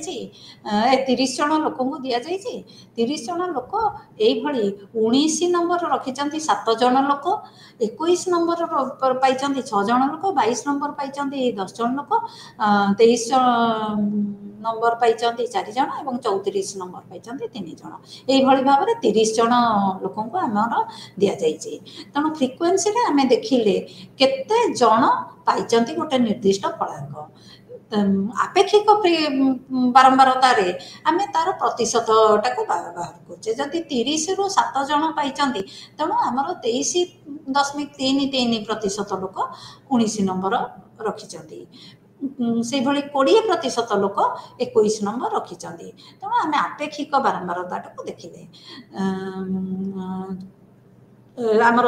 30 जन लोक दि जाइए 30 जन लोक यही 19 नंबर रखिंट 7 जन लोक 21 नंबर पाई 6 जन लोक 22 नंबर पाई 10 जन लोक 23 नंबर पाई 4 जन और 34 नंबर पाई 3 जन यही भाव में 30 जन लोक आमर दि जाइए तेणु फ्रिक्वेन्सी आम देखिले केते जन पाई गोटे निर्दिष्ट फलांक आपेक्षिक बारंबारतार आम तार प्रतिशतटा को बाहर करें जदि 30 रु 7 जन पाई तेणु आमर 23.33% लोक 19 नंबर रखिंट से 20% लोक 21 नंबर रखिंट तेणु आम आपेक्षिक बारंबारता को देखिले आमर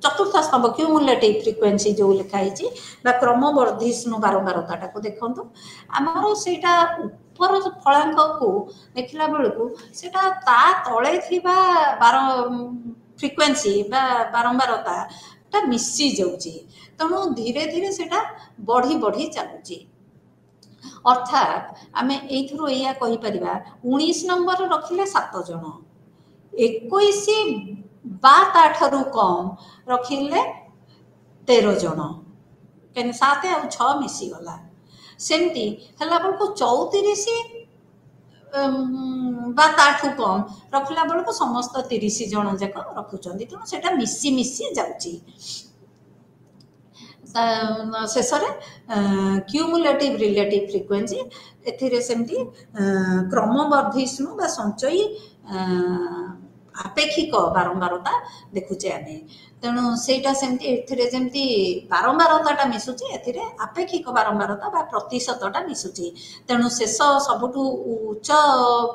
चतुर्थ स्तंभ क्यूमुलेटिव फ्रिक्वेन्सी जो लिखाई क्रम वर्धिष्णु बारंबारता को देखु आमर से ऊपर फलांक को देखला बेलू से तले बार फ्रिक्वेन्सी बारंबारता मिसी जाऊँगी तेणु धीरे धीरे से बढ़ी बढ़ी चलुची अर्थात आम या कहीपर 19 नंबर रखिले 7 जन 21 बा ताठू कम रखिले 13 जन कहीं 7 आ 6 मिसीगला सेमती है बेलू 34 बा ताठू कम रखला बेलू समस्त 30 जन जाक रखुच्च तेणु से मिसी मिसी जाऊँगी शेष क्यूमुलेटिव रिलेटिव फ्रिक्वेन्सी एमती क्रम वर्धिष्णु बा संचयी आपेक्षिक बारंबारता देखुचे आम तेणु सेटा सेमती बारंबारता मिसुची आपेक्षिक बारंबारता बा प्रतिशतटा मिसुची तेणु शेष सबुठु उच्च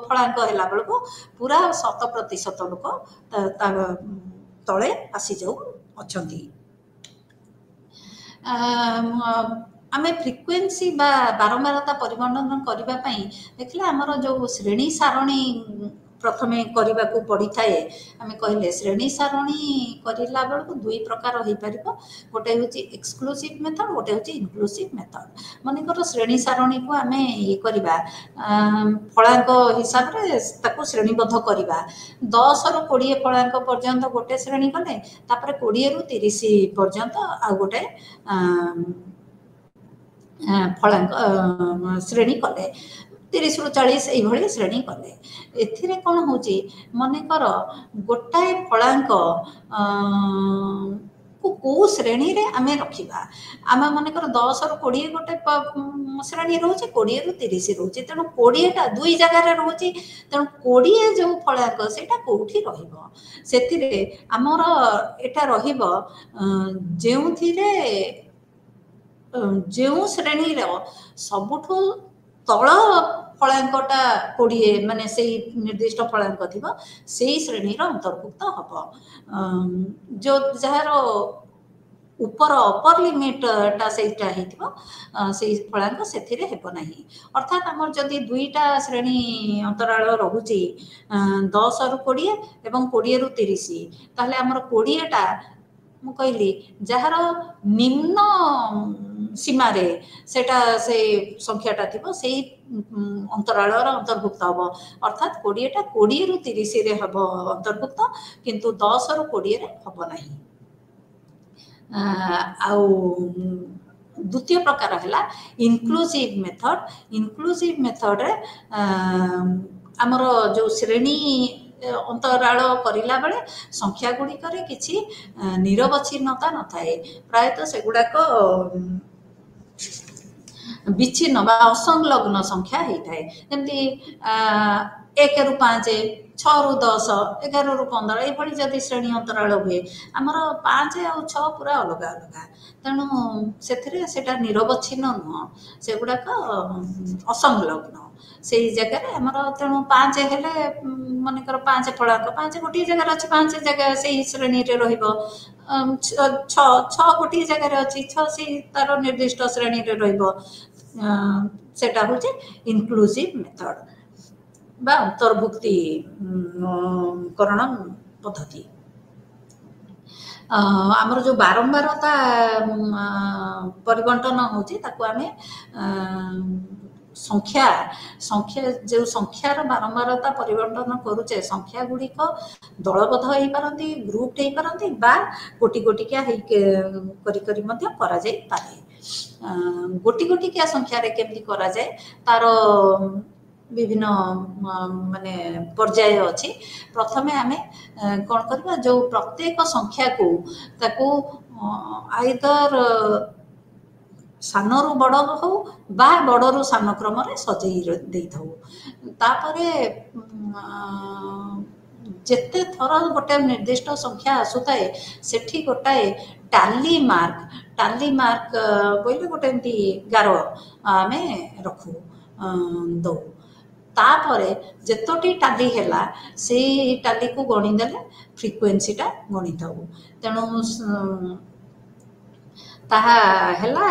फलांक है बेलू पूरा 100% लोक तले आसी जाऊ अच्छा आम फ्रिक्वेन्सी बा बारंबारता परिवर्तन करने देखिले आमर जो श्रेणी सारणी प्रथमे करने को पड़ी थाए आम कहले श्रेणी सारणी करला बेलू दुई प्रकार हो पार गोटे हूँ एक्सक्लूसिव मेथड गोटे हूँ इनक्लूसिव मेथड मनकर श्रेणी सारणी को आम ये करवा फलांक हिसाब से श्रेणीबद्ध करवा 10 रु 20 फलांक पर्यंत गोटे श्रेणी कले 20 रु 30 पर्यंत आ गोटे फलांक श्रेणी कले 30 रु 40 ये श्रेणी कले एथिरे कौन हो मनकर गोटाए फलांक को श्रेणी रे आम रखा आम मनकर 10 रु 20 गोटे श्रेणी रोचे 20 रु 30 रोचे तेणु 20टा दुई जगार रोचे तेणु 20 जो फलांक से कौटी रही आमर एटा जो श्रेणी सबुठू तल फलांकटा 20 माने से निर्दिष्ट फलांक थी से श्रेणी अंतर्भुक्त हम जो जार ऊपर अपर लिमिटा से फलांक से नहीं अर्थात आम जदि दुईटा श्रेणी अंतराल रोचे 10 रु 20 एवं 20 रु 30 ताहले आमर 20टा मु कहली जार निम्न सीमारे सेटा से संख्याटा थी से अंतराल अंतर्भुक्त हम अर्थात 20टा 20 रु 30 रे हम अंतर्भुक्त किंतु 10 रु 20 रे हम नहीं द्वितीय प्रकार है इनक्लूसिव मेथड रे आमर जो श्रेणी अंतराल करला बेले संख्या गुड़िक किसी निरवच्छिन्नता न थाए प्रायतः से गुड़ाक विच्छिन्न असंलग्न संख्या होता है जमती 1 रु 5 6 रु 10 11 रु 15 ये जदि श्रेणी अंतराल हुए आमर 5 आ 6 पूरा अलग अलग तेणु से निरवच्छिन्न नुह से गुड़ाक असंलग्न से जगह आमर तेणु 5 हेले मनकर 5 फलांक 5 गोटे जगह अच्छे 5 जगह से श्रेणी रे रहिबो 6 गोटे जगह अच्छी 6 से तार निर्दिष्ट श्रेणी रे रहिबो सेटा होचे इनक्लूसिव मेथड बा अंतर्भुक्ति करण पद्धति ଆମର ଯେଉଁ ବାରମ୍ବାରତା ପରିବଣ୍ଟନ ହେଉଛି ତାକୁ ଆମେ ସଂଖ୍ୟା ସଂଖ୍ୟା ଯେଉଁ ସଂଖ୍ୟାର ବାରମ୍ବାରତା ପରିବର୍ତ୍ତନ କରୁଛେ ସଂଖ୍ୟା ଗୁଡ଼ିକ ଦଳବଦ୍ଧ ହେଇପାରନ୍ତି, ଗ୍ରୁପ ହେଇପାରନ୍ତି ବା ଗୋଟି ଗୋଟିକିଆ କରି ମଧ୍ୟ କରାଯାଇପାରେ। ଗୋଟି ଗୋଟିକିଆ ସଂଖ୍ୟାରେ କେମିତି କରାଯାଏ ତାର ବିଭିନ୍ନ ମାନେ ପର୍ଯ୍ୟାୟ ଅଛି। ପ୍ରଥମେ ଆମେ କ'ଣ କରିବା, ଯେଉଁ ପ୍ରତ୍ୟେକ ସଂଖ୍ୟାକୁ ତାକୁ ଆଇଦର ସାନରୁ ବଡ଼ ହଉ ବା ବଡ଼ରୁ ସାନ କ୍ରମରେ ସଜେଇ ଦେଇଥାଉ। ତାପରେ ଯେତେ ଥର ଗୋଟେ ନିର୍ଦ୍ଦିଷ୍ଟ ସଂଖ୍ୟା ଆସୁଥାଏ ସେଠି ଗୋଟାଏ ଟାଲି ମାର୍କ ବୋଇଲେ ଗୋଟେ ଏମିତି ଗାର ଆମେ ରଖୁ ଦଉ। ତାପରେ ଯେତୋଟି ଟାଲି ହେଲା ସେଇ ଟାଲିକୁ ଗଣିଦେଲେ ଫ୍ରିକ୍ୱେନ୍ସିଟା ଗଣିଥାଉ। ତେଣୁ ତାହା ହେଲା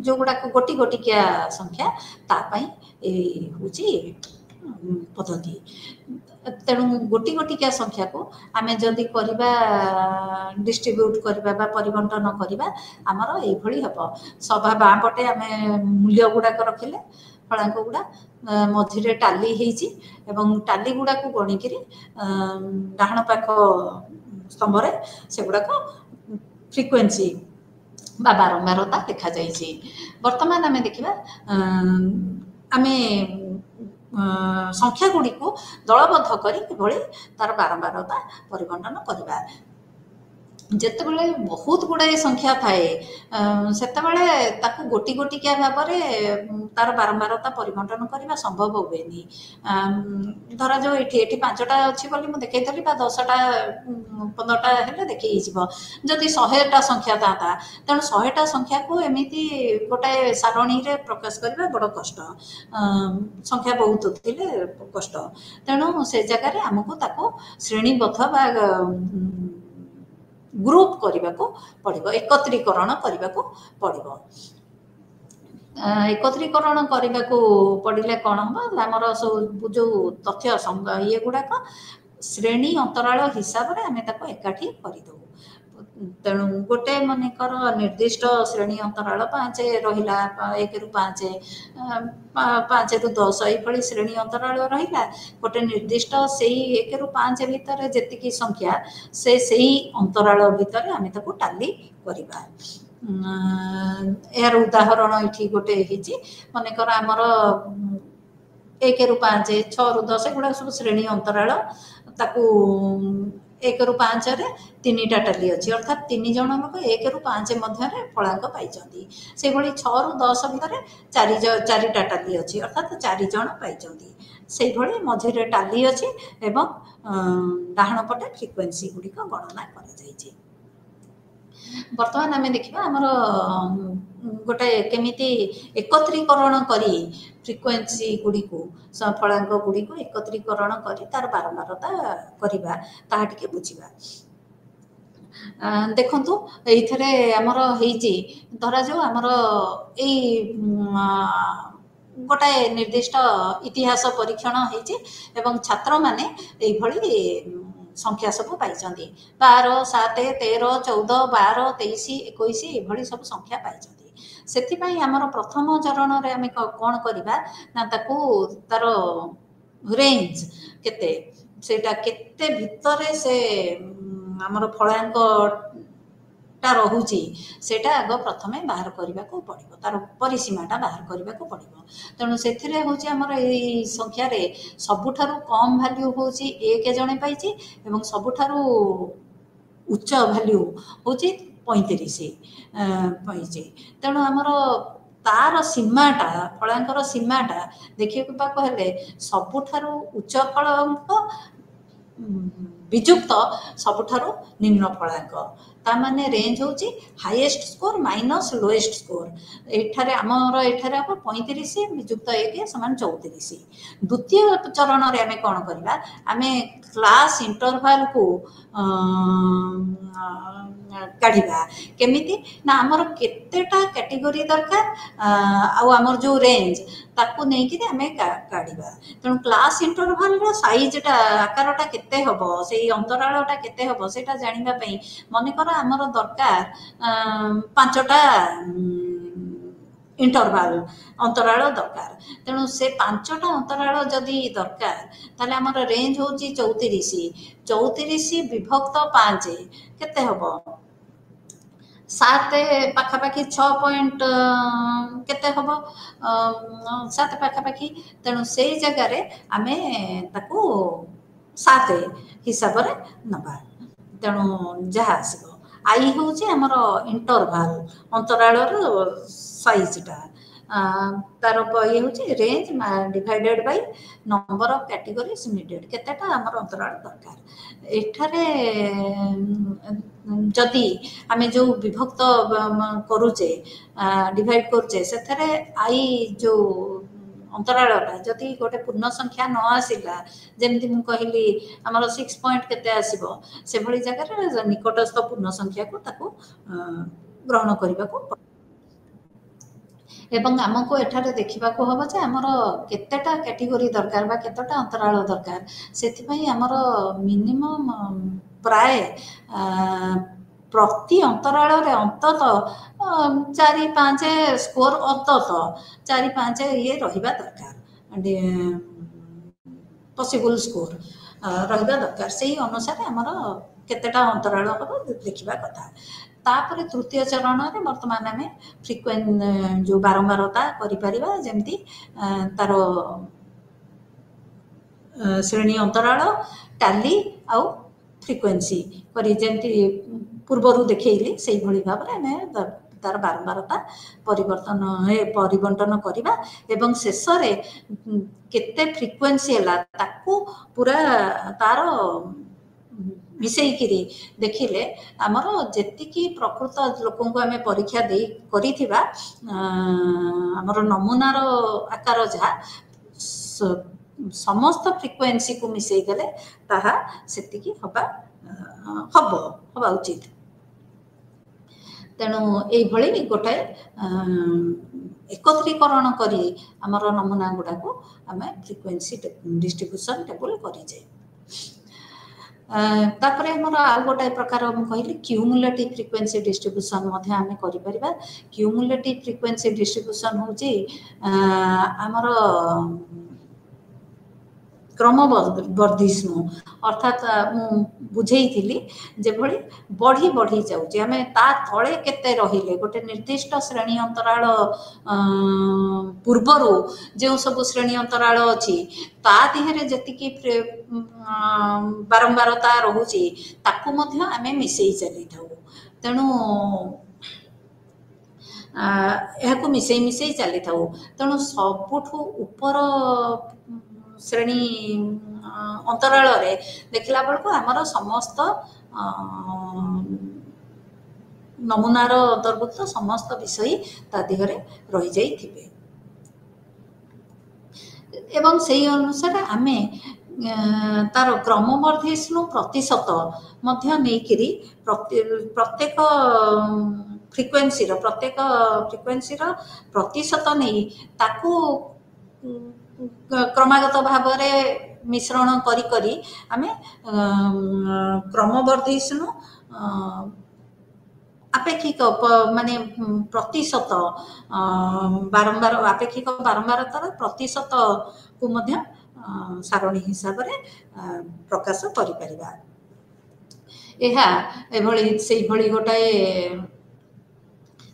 ଯେଉଁଗୁଡ଼ାକ ଗୋଟି ଗୋଟିକିଆ ସଂଖ୍ୟା ତା ପାଇଁ ହେଉଛି ପଦ୍ଧତି। ତେଣୁ ଗୋଟି ଗୋଟିକିଆ ସଂଖ୍ୟାକୁ ଆମେ ଯଦି କରିବା ଡିଷ୍ଟ୍ରିବ୍ୟୁଟ୍ କରିବା ବା ପରିବଣ୍ଟନ କରିବା ଆମର ଏଇଭଳି ହେବ। ସଭା ବାଁ ପଟେ ଆମେ ମୂଲ୍ୟ ଗୁଡ଼ାକ ରଖିଲେ ଫଳାଙ୍କ ଗୁଡ଼ା ମଝିରେ ଟାଲି ହେଇଛି ଏବଂ ଟାଲି ଗୁଡ଼ାକୁ ଗଣିକିରି ଡାହାଣ ପାଖ ସ୍ତମ୍ଭରେ ସେଗୁଡ଼ାକ ଫ୍ରିକ୍ୱେନ୍ସି ବା ବାରମ୍ବାରତା ଲେଖାଯାଇଛି। ବର୍ତ୍ତମାନ ଆମେ ଦେଖିବା ଆମେ ସଂଖ୍ୟା ଗୁଡ଼ିକୁ ଦଳବଦ୍ଧ କରି କିଭଳି ତାର ବାରମ୍ବାରତା ପରିବର୍ତ୍ତନ କରିବା। ଯେତେବେଳେ ବହୁତ ଗୁଡ଼ାଏ ସଂଖ୍ୟା ଥାଏ ସେତେବେଳେ ତାକୁ ଗୋଟି ଗୋଟିକିଆ ଭାବରେ ତାର ବାରମ୍ବାରତା ପରିବର୍ତ୍ତନ କରିବା ସମ୍ଭବ ହୁଏନି। ଧରାଯାଉ ଏଠି 5ଟା ଅଛି ବୋଲି ମୁଁ ଦେଖେଇଥିଲି ବା 10ଟା 15ଟା ହେଲେ ଦେଖେଇ ହେଇଯିବ। ଯଦି 100ଟା ସଂଖ୍ୟା ଥାନ୍ତା ତେଣୁ 100ଟା ସଂଖ୍ୟାକୁ ଏମିତି ଗୋଟାଏ ସାରଣୀରେ ପ୍ରକାଶ କରିବା ବଡ଼ କଷ୍ଟ। ସଂଖ୍ୟା ବହୁତ ଥିଲେ କଷ୍ଟ। ତେଣୁ ସେ ଜାଗାରେ ଆମକୁ ତାକୁ ଶ୍ରେଣୀବଦ୍ଧ ବା ଗ୍ରୁପ କରିବାକୁ ପଡ଼ିବ, ଏକତ୍ରୀକରଣ କରିବାକୁ ପଡ଼ିବ। ଏକତ୍ରୀକରଣ କରିବାକୁ ପଡ଼ିଲେ କ'ଣ ହେବ, ଆମର ସବୁ ଯେଉଁ ତଥ୍ୟ ଇଏ ଗୁଡ଼ାକ ଶ୍ରେଣୀ ଅନ୍ତରାଳ ହିସାବରେ ଆମେ ତାକୁ ଏକାଠି କରିଦେଉ। ତେଣୁ ଗୋଟେ ମନେକର ନିର୍ଦ୍ଦିଷ୍ଟ ଶ୍ରେଣୀ ଅନ୍ତରାଳ 5 ରହିଲା, 1ରୁ 5, 5ରୁ 10 ଏଇଭଳି ଶ୍ରେଣୀ ଅନ୍ତରାଳ ରହିଲା। ଗୋଟେ ନିର୍ଦ୍ଦିଷ୍ଟ ସେଇ 1ରୁ 5 ଭିତରେ ଯେତିକି ସଂଖ୍ୟା ସେଇ ଅନ୍ତରାଳ ଭିତରେ ଆମେ ତାକୁ ଟାଲି କରିବା। ଏହାର ଉଦାହରଣ ଏଠି ଗୋଟେ ହେଇଛି। ମନେକର ଆମର 1ରୁ 5, 6ରୁ 10 ଏଗୁଡ଼ା ସବୁ ଶ୍ରେଣୀ ଅନ୍ତରାଳ। ତାକୁ 1ରୁ 5ରେ 3ଟା ଟାଲି ଅଛି, ଅର୍ଥାତ୍ 3 ଜଣ ଲୋକ 1ରୁ 5 ମଧ୍ୟରେ ଫଳାଙ୍କ ପାଇଛନ୍ତି। ସେହିଭଳି 6ରୁ 10 ଭିତରେ 4ଟା ଟାଲି ଅଛି, ଅର୍ଥାତ୍ 4 ଜଣ ପାଇଛନ୍ତି। ସେଇଭଳି ମଝିରେ ଟାଲି ଅଛି ଏବଂ ଡାହାଣ ପଟେ ଫ୍ରିକ୍ୱେନ୍ସି ଗୁଡ଼ିକ ଗଣନା କରାଯାଇଛି। ବର୍ତ୍ତମାନ ଆମେ ଦେଖିବା ଆମର ଗୋଟେ କେମିତି ଏକତ୍ରୀକରଣ କରି ଫ୍ରିକ୍ୱେନ୍ସି ଗୁଡ଼ିକୁ ଫଳାଙ୍କ ଗୁଡ଼ିକୁ ଏକତ୍ରୀକରଣ କରି ତାର ବାରମ୍ବାରତା କରିବା ତାହା ଟିକେ ବୁଝିବା। ଦେଖନ୍ତୁ ଏଇଥିରେ ଆମର ହେଇଛି, ଧରାଯାଉ ଆମର ଏଇ ଗୋଟାଏ ନିର୍ଦ୍ଦିଷ୍ଟ ଇତିହାସ ପରୀକ୍ଷଣ ହେଇଛି ଏବଂ ଛାତ୍ରମାନେ ଏଇଭଳି ସଂଖ୍ୟା ସବୁ ପାଇଛନ୍ତି। 12, 7, 13, 14, 12, 23, 21 ଏଭଳି ସବୁ ସଂଖ୍ୟା ପାଇଛନ୍ତି। ସେଥିପାଇଁ ଆମର ପ୍ରଥମ ଚରଣରେ ଆମେ କ'ଣ କରିବା ନା ତାକୁ ତାର ରେଞ୍ଜ କେତେ, ସେଇଟା କେତେ ଭିତରେ ସେ ଆମର ଫଳାଙ୍କଟା ରହୁଛି ସେଇଟା ଆଗ ପ୍ରଥମେ ବାହାର କରିବାକୁ ପଡ଼ିବ, ତାର ପରିସୀମାଟା ବାହାର କରିବାକୁ ପଡ଼ିବ। ତେଣୁ ସେଥିରେ ହେଉଛି ଆମର ଏଇ ସଂଖ୍ୟାରେ ସବୁଠାରୁ କମ୍ ଭାଲ୍ୟୁ ହେଉଛି 1 ଜଣେ ପାଇଛି ଏବଂ ସବୁଠାରୁ ଉଚ୍ଚ ଭାଲ୍ୟୁ ହେଉଛି 35 ପାଇଛି। ତେଣୁ ଆମର ତାର ସୀମାଟା ଫଳାଙ୍କର ସୀମାଟା ଦେଖିବାକୁ ହେଲେ ସବୁଠାରୁ ଉଚ୍ଚ ଫଳାଙ୍କ ବିଯୁକ୍ତ ସବୁଠାରୁ ନିମ୍ନ ଫଳାଙ୍କ, ତା ମାନେ ରେଞ୍ଜ ହେଉଛି highest score minus lowest score. ଏଠାରେ ହେବ 35 ବିଯୁକ୍ତ 1 ସମାନ 34। ଦ୍ୱିତୀୟ ଚରଣରେ ଆମେ କ'ଣ କରିବା, ଆମେ କ୍ଲାସ୍ ଇଣ୍ଟରଭାଲକୁ काढ़ा केमिति ना आमर केतेटा कैटेगरी दरकार आउ आमर जो रेंज ताकू नहीं आम काढ़ा तेणु क्लास इंटरवल साइजटा आकारटा केते हबो से अंतरालटा केते हबो सेटा जानिबा पई मनेकर आमर दरकार 5टा इंटरवल अंतराल दरकार तेणु से 5टा अंतराल जदि दरकार ताले आमर रेंज होची 34 विभक्त 5 केते हबो 7 पाखापाखि 6 पॉइंट केते हबो 7 पाखापाखि तेणु से जगह रे आमे ताकू 7 हिसाब रे नबा तेणु जहा आसबो आई होची हमर इंटरवल अंतराल साइजटा तार ये होची range divided by number of categories needed केतेटा हमर अंतराल दरकार एठारे जदि आमे जो विभक्त करूचे डिवाइड करूचे सेथरे आई जो अंतरालटा जदि गोटे पूर्ण संख्या न आसिला जेमति मु कहली हमर 6 पॉइंट केते आसीबो से भली जगह रे निकटस्थ पूर्ण संख्या को ताको ग्रहण करबा को एवं आमको एठारे देखा हम जे आमर केतेटा कैटेगरी दरकार बा केतेटा अंतराल दरकार से आमर मिनिमम प्राय प्रति अंतराल अंतत 4-5 स्कोर अंतत 4-5 ये रहिबा दरकार पॉसिबल स्कोर रहिबा दरकार से अनुसार आमर केतेटा अंतराल हम देखा कथा तापर तृतीय चरण में वर्तमान आम फ्रिक्वेंट जो बारंबारता करिपरिबा जेमती तार श्रेणी अंतराल टाली आउ फ्रिक्वेंसी करी जेमती पूर्वरु देखैली सेही भली भाव रे आम तार बारंबारता परिवर्तन करिबा एवं शेष रे केते फ्रिक्वेंसी हला ताकू पूरा तार मिसेइकिरी देखिले आमर जेतिकी प्रकृत लोक को आम परीक्षा दे करिथिबा आमर नमूनार आकार जहा समस्त फ्रिक्वेंसी को मिसेई देले ताहा सेतिकी हबा उचित तेणु ये भली गोटे एकत्रीकरण करी आमर नमूना गुड़ा को आम फ्रिक्वेंसी डिस्ट्रीब्यूशन टेबल करिजे तापरे हमर आ गोटे प्रकार हम कहली क्यूमुलेटिव फ्रिक्वेंसी डिस्ट्रीब्यूशन मध्य आम करि परिबा क्यूमुलेटिव फ्रिक्वेंसी डिस्ट्रीब्यूशन होची हमर क्रमवर्धिष्णु अर्थात मु बुझेइथिली जे भली बढ़ी बढ़ी जाउची आमे ता तळे केते रहिले गोटे निर्दिष्ट श्रेणी अंतराल पूर्वरु जे सब श्रेणी अंतराल अछि ता दिहरे जतिकी बारंबारता रहुची ताकू मध्य आमे मिसेई चली थाउ तेणु एहाकू मिसेई चली थाउ तेणु सबुठु ऊपर श्रेणी अंतराल रे देखला बेलको आमर समस्त नमूनार अंतर्भुक्त समस्त विषय ता दिहरे रही जाइथिबे एवं सेही अनुसार आमे तार क्रमवर्धिष्णु प्रतिशत मध्य नेकिरी प्रत्येक फ्रिक्वेंसी प्रतिशत नहीं ताकू क्रमागत भाव में मिश्रण करी करी आमे क्रमवर्धिष्णु आपेक्षिक माने प्रतिशत बारंबार आपेक्षिक बारंबारतार प्रतिशत को मध्य सारणी हिसाब रे प्रकाश करि परिबा एहा एभली सेही भली गोटाए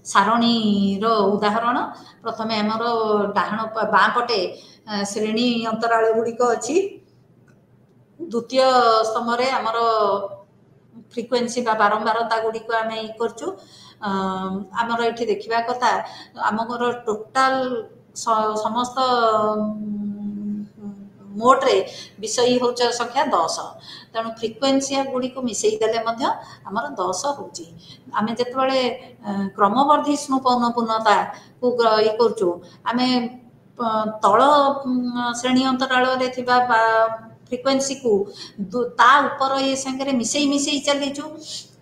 सारणी रो उदाहरण प्रथमे हमर डाहण बाँ पटे श्रेणी अंतराल गुड़िक अच्छी द्वितीय स्तंभ रे हमर फ्रिक्वेंसी बा बारंबारता गुड़िक आम करचु आमर ये देखा कथा आमर टोटाल समस्त मोट रे विषय हूँ संख्या 10 तेणु फ्रिक्वेंसी गुड़िक मिसई देले आमर 10 होची आम जिते क्रमवर्धिष्णु पौन पूर्णता को ये करचु आम तल श्रेणी अंतराल रे फ्रिक्वेंसी को ता ऊपर ये संगे मिसई चलीचु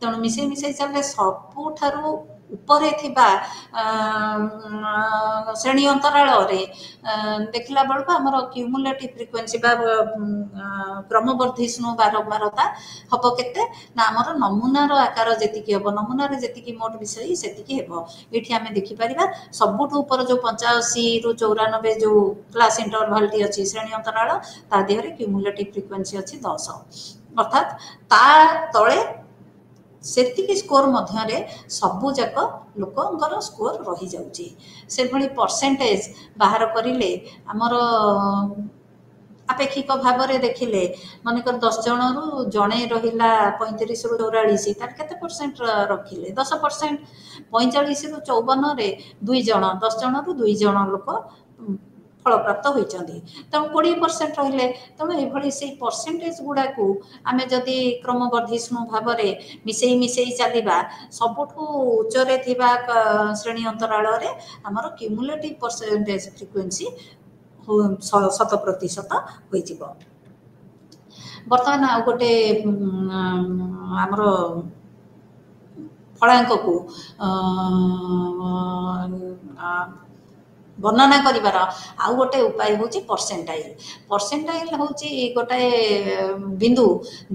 तेणु मिसई मिसई चलले सबुठारु उपरे थिबा श्रेणी अंतराल देखला बेलू आमर क्यूमुलेटिव फ्रिक्वेन्सी क्रमवर्धिष्णु बारंबारता हम केते ना आमर नमूनार आकार जी हम नमूनार जी मोट विषय से ये आम देखिपर सबुठ उपर जो 85 रु 94 जो क्लास इंटरवल टी अच्छी श्रेणी अंतराल ता देहरे क्यूमुलेटिव फ्रिक्वेन्सी अच्छी 10 अर्थात ता तले सेतिकी स्कोर मध्य सबू जाक लोकर स्कोर रही जाउची से भली परसेंटेज बाहर करिले आमर आपेक्षिक भाव में देखिले मनकर 10 जन रु जड़े रहा 35 रु 44 तार केते परसेंट रखिले 10%। 45 रु 54 रे 2 जन 10 जन रु 2 जन लोक फल प्राप्त होती तेणु 20% रहिले तेणु ये से परसेंटेज गुड़ा को आम जदि क्रमवर्धिष्णु भाव में मिसई मिसई चलवा सबुठू उच्चरे थिबा श्रेणी अंतराल आमर क्यूमुलेटिव परसेंटेज फ्रिक्वेन्सी 100% हो बर्तमान आ गोटे आमर फलांक को वर्णना करिवार आउ गोटे उपाय होची परसेंटाइल। परसेंटाइल होची गोटे बिंदु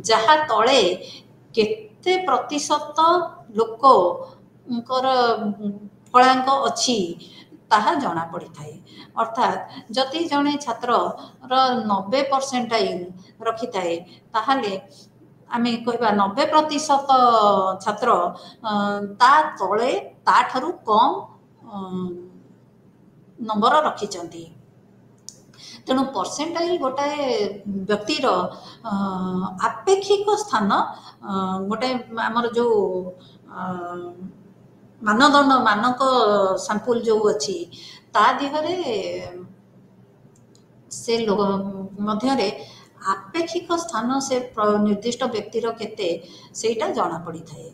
जहाँ तले केते प्रतिशत लोकर फलांक अच्छी ताहा जना पड़ी थाए अर्थात जदि जड़े छात्र 90% रखी थाए ताहाले आमे कहबा 90% छात्र ता तले ता ठारू कम नंबर रखिचंती तेणु परसेंटाइल गोटाए व्यक्तिर आपेक्षिक स्थान गोटे आमर जो मानदंड मानक सैंपल जो अच्छी ता दिहरे से मध्यरे आपेक्षिक स्थान से निर्दिष्ट व्यक्तिर केते सेटा जना पड़ी थाए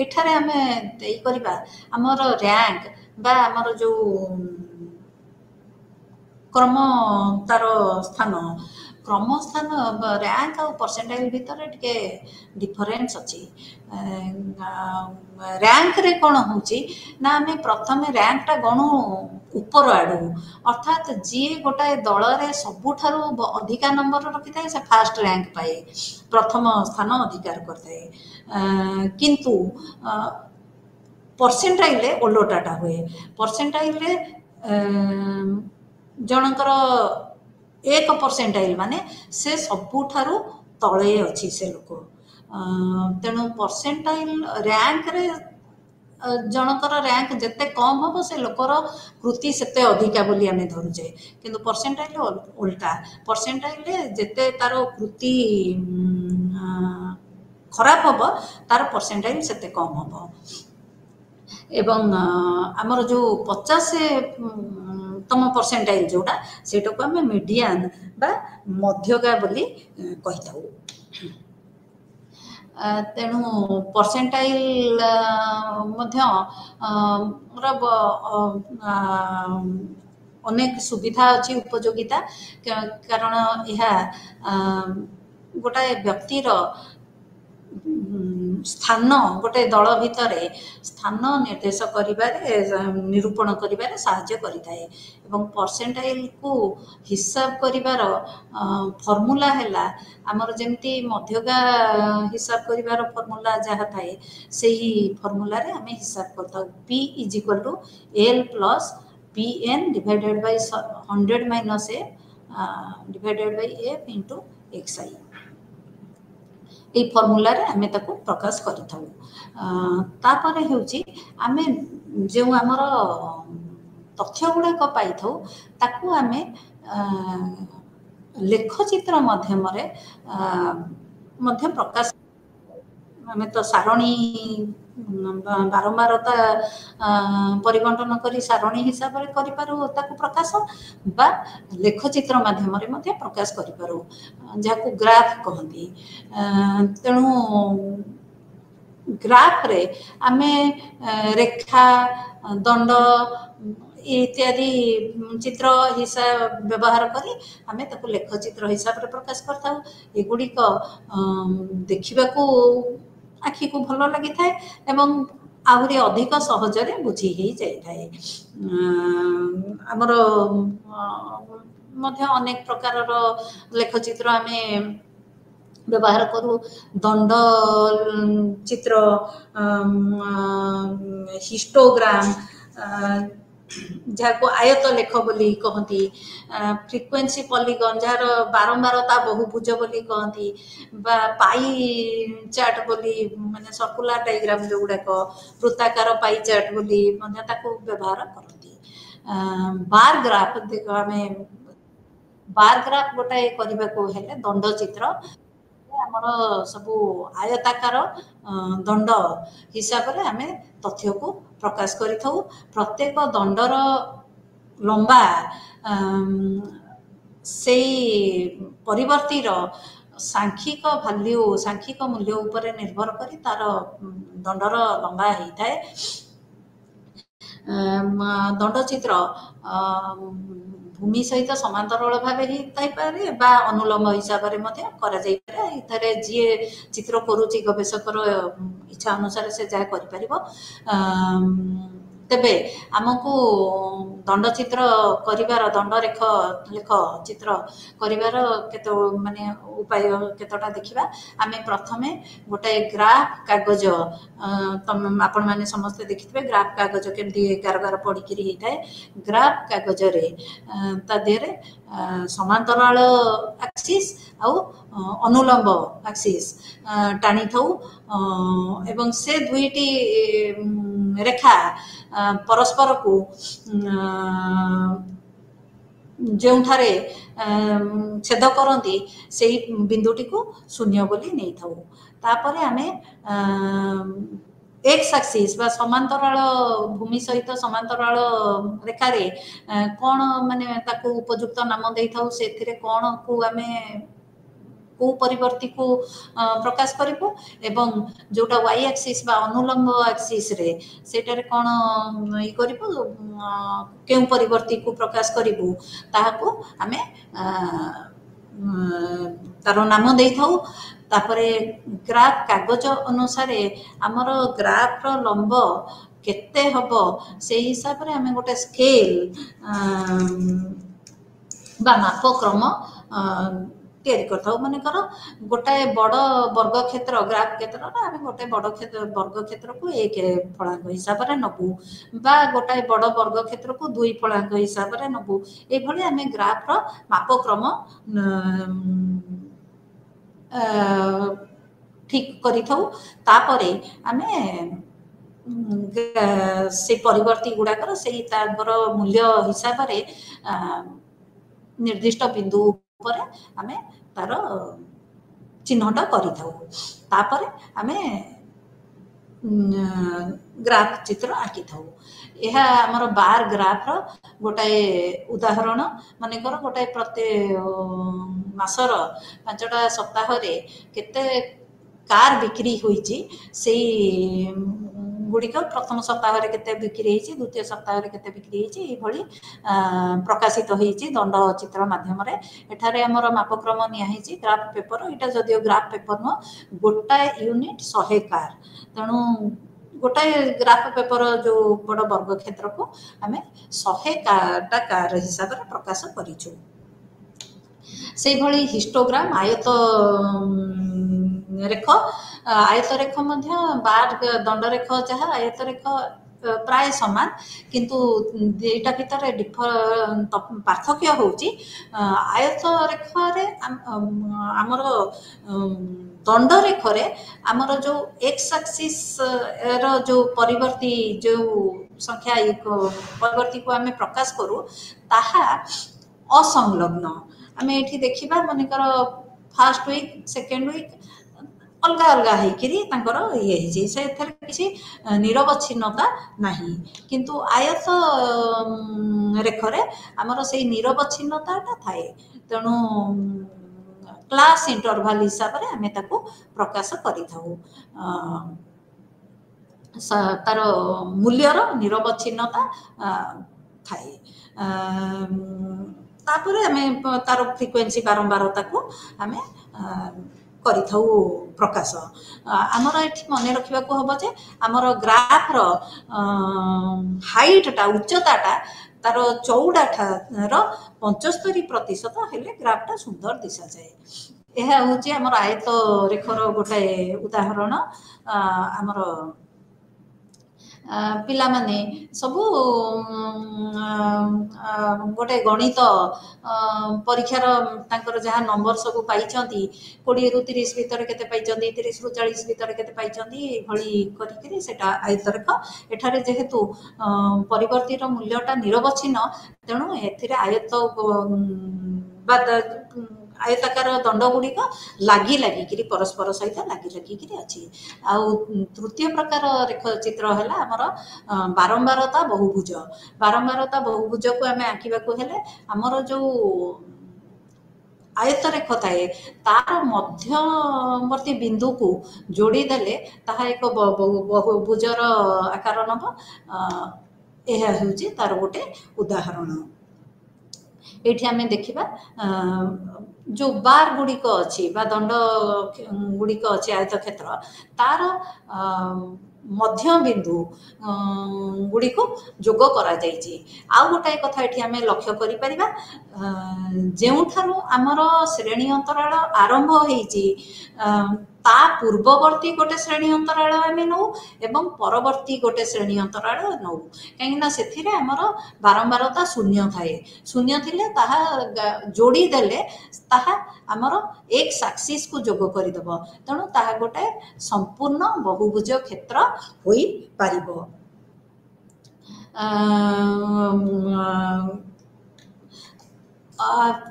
एठारे आमे देई करिबा आमर रैंक बा आमर जो क्रम तार क्रम स्थान रैंक आ परसेंटाइल भितर टिके डिफरेंस अच्छी रैंक रे कौन होची ना आमे प्रथमे रैंक टा गणु ऊपर आडू अर्थात जी गोटाए दल रे सबुठारु अधिका नंबर रखी थाए से फास्ट रैंक पाए प्रथम स्थान अधिकार करथाए किंतु परसेंटाइल ओलोटाटा हुए परसेंटाइल जनकर 1% माने से सबुठारु तले अच्छी से लोक तेणु परसेंटाइल रैंक रे जनकर रैंक जिते कम हम से लोकर कृति सेते अधिका बोली आमे धरुचे किंतु परसेंटाइल उल्टा परसेंटाइल जिते तार कृति खराब हम तार परसेंटाइल सेते कम हम एवं आमर जो 50तम परसेंटाइल जोटा सेटा को आम मीडियन बा मध्यगा बोली कहि थाउ तेणु परसेंटाइल मध्य अनेक सुविधा अच्छी उपयोगिता कारण यह गोटाए व्यक्तिर स्थान गोटे दल भितर स्थान निर्देश करिबारे निरूपण करिबारे साहाय्य करिथाए एवं परसेंटाइल को हिसाब करिबार फॉर्मूला हैला आमर जेमती मध्यगा हिसाब करिबार फॉर्मूला जहाँ थाए सेही फॉर्मूला रे आमे हिसाब करथाउ p = l + pn divided by 100 - a divided by f * xi ये फॉर्मूला रे आमे ताको प्रकाश करिथाउ तापर हेउची आमे जो आमर तथ्य गुड़ाक पाइथाउ ताकू आमे लेखचित्र माध्यम रे मध्य प्रकाश आमे तो सारणी बारंबारता परिबंटन करी सारणी हिसाब रे करि पारू ताकू प्रकाश बा लेखचित्र माध्यम रे मध्य प्रकाश करि पारू जाकू ग्राफ कहंती तेणु ग्राफ रे आमे रेखा दंड इत्यादि चित्र हिसाब व्यवहार करी आमे ताको लेखचित्र हिसाब रे प्रकाश करता एगुड़िक देखा आखि को भल लगी थाए एवं आहरी अधिक सहजरे बुझी ही जाए आमर मध्य अनेक प्रकार लेखचित्र आमे व्यवहार करूँ दंड चित्र हिस्टोग्राम जहाँ को आयत लेख बोली कहती फ्रिक्वेंसी पॉलीगन जार बारंबारता बहुभुज बोली कहती पाई चार्ट बोली माने सर्कुलर डायग्राम जो गुड़ाक वृत्ताकार पाई चार्ट बोली व्यवहार करती बार ग्राफ देख आम बार ग्राफ गोटाए करने को हेले दंड चित्र आमर सबू आयताकार दंड हिसाब रे आमे तथ्य को प्रकाश करि थाउ प्रत्येक दंडर लंबा से परिवर्तीर सांख्यिक भैल्यू सांख्यिक मूल्य उपरे निर्भर करी तार दंडर लंबा होता है दंड चित्र भूमि सहित समांतराल भाव होता बा अनुलंब हिसाब से जी चित्र करुच्ची गवेषकर इच्छा अनुसार से जहाँ कर तेबे आमको दंड चित्र करिवार दंड रेख लेख चित्र करिवार केते माने उपाय केतटा देखिबा आमे प्रथमे गोटे ग्राफ कागज आपण माने समस्त देखिथिबे ग्राफ कागज केमती कारगार पड़ी किरी हिताए ग्राफ कागज रे ता देरे समांतराल एक्सिस आउ अनुलंब एक्सिस टाणी थाउ एवं से दुईटी रेखा परस्पर को जो छेद करती से बिंदुटी को शून्य बोली नहीं थाउ तापर आमे एक्स एक्सिस बा समांतराल भूमि सहित समांतराल रेखा रे कौन माने ताको उपयुक्त नाम दे थाउ सेथिरे कौन को आमे को परिवर्ती को प्रकाश करिबो एवं जोटा वाई एक्सिस बा अनुलंब एक्सिस रे सेटारे कोन इ करिबो केउ परिवर्ती को प्रकाश करिबो ताहाको आमे तार नाम देई थाउ तापरे ग्राफ कागज अनुसार आमर ग्राफ रो लंब केते हबो से हिसाब रे आमे गोटे स्केल बा मापक्रम तैयारी करता मन कर गोटाए बड़ वर्ग क्षेत्र ग्राफ क्षेत्र आम गोटे बड़ वर्ग क्षेत्र को एक फलांग हिसाब से नबू बा गोटाए बड़ वर्ग क्षेत्र को दुई फलांग हिसाब से नबू ये आम ग्राफ मापक्रम ठीक करें से परिवर्ती गुड़ाकर से मूल्य हिसाब से निर्दिष्ट बिंदु पर आमे तार चिन्हट करें आमे ग्राफ चित्र आंकी था यह आमर बार ग्राफ गोटाए उदाहरण मानकर गोटाए प्रत्येक मासर 5टा सप्ताह रे केते कार बिक्री होईची से गुड़िक प्रथम सप्ताह केते बिक्री होईची द्वितीय सप्ताह केते बिक्री होईची ए भली प्रकाशित होईची दंड चित्र माध्यम रे एठारे हमर मापक्रम निया होईची ग्राफ पेपर एटा जदियो ग्राफ पेपर न गोटाए यूनिट 100 कार तणु गोटाए ग्राफ पेपर जो बड़ वर्ग क्षेत्र को आमे 100 कार हिसाब रे प्रकाश करिछु से भली हिस्टोग्राम आयत रेख बार दंड रेख जहाँ आयत रेख प्राय समान किंतु एटा भितर पार्थक्य होची आयत रेखारे आमर दंड रेखरे आमर जो एक्स एक्सिस रो जो परिवर्ती जो संख्या परिवर्ती को आमे प्रकाश करू ताहा असंलग्न आमे एठी देखिबा मानेकर फर्स्ट वीक सेकेंड वीक अलग अलग ये से किसी निरवच्छिन्नता नहीं किंतु आयत रेखरे आमर से निरवच्छिन्नता थाए तेणु क्लास इंटरवल हिसाब से आमे ताको प्रकाश करि थाउ तार मूल्यर निरवच्छिन्नता थाए तापर आमे तार फ्रिक्वेन्सी बारंबारता को आमे करिथाउ प्रकाश आमर एठी मन रखा हम जे आमर ग्राफ्र हाइटा उच्चताटा तार चौड़ाठार 75% हेले ग्राफटा सुंदर दिशा जाए यह हूँ आमर आयत रेखर गोटे उदाहरण आमर पिला माने सबू गोटे गणित परीक्षार तांकर जहाँ नंबर सब पाई 20 रु 30 भितर केते पाई 30 रु 40 भितर केते पाई भली करी सेटा आयतरेख एठारे जेहेतु परिवर्तित मूल्यटा निरवच्छिन्न तेणु एथिरे आयत आयताकार दंड गुड़िक लगी लगिकी परस्पर सहित लगी लगिकी अच्छी आउ तृतीय प्रकार रेख चित्र है आमर बारंबारता बहुभुज बारंबारता बहुभुज को आम आंकवा आमर जो आयत रेख थाए तार मध्यवर्ती बिंदु को जोड़ी देले ताहा एक बहुभुजर आकार नब यह हूँ तार गोटे उदाहरण ये आम देखा जो बार गुड़िक अच्छी दंड गुड़िक अच्छी आयत क्षेत्र तार मध्य बिंदु गुड़िक जोग करा आउ गोटाए कथा ये आम लक्ष्य करें जो आमर श्रेणी अंतराल आरंभ होती ता पूर्ववर्ती गोटे श्रेणी अंतराल आम नौ एवं परवर्ती गोटे श्रेणी अंतराल नौ कहीं से आमर बारंबारता शून्य थाए शून्य थिले ताहा जोड़ी देले ताहा आमर एक्स एक्सिस को जोग करदेव तेणु ताहा गोटे संपूर्ण बहुभुज क्षेत्र होई पारिबो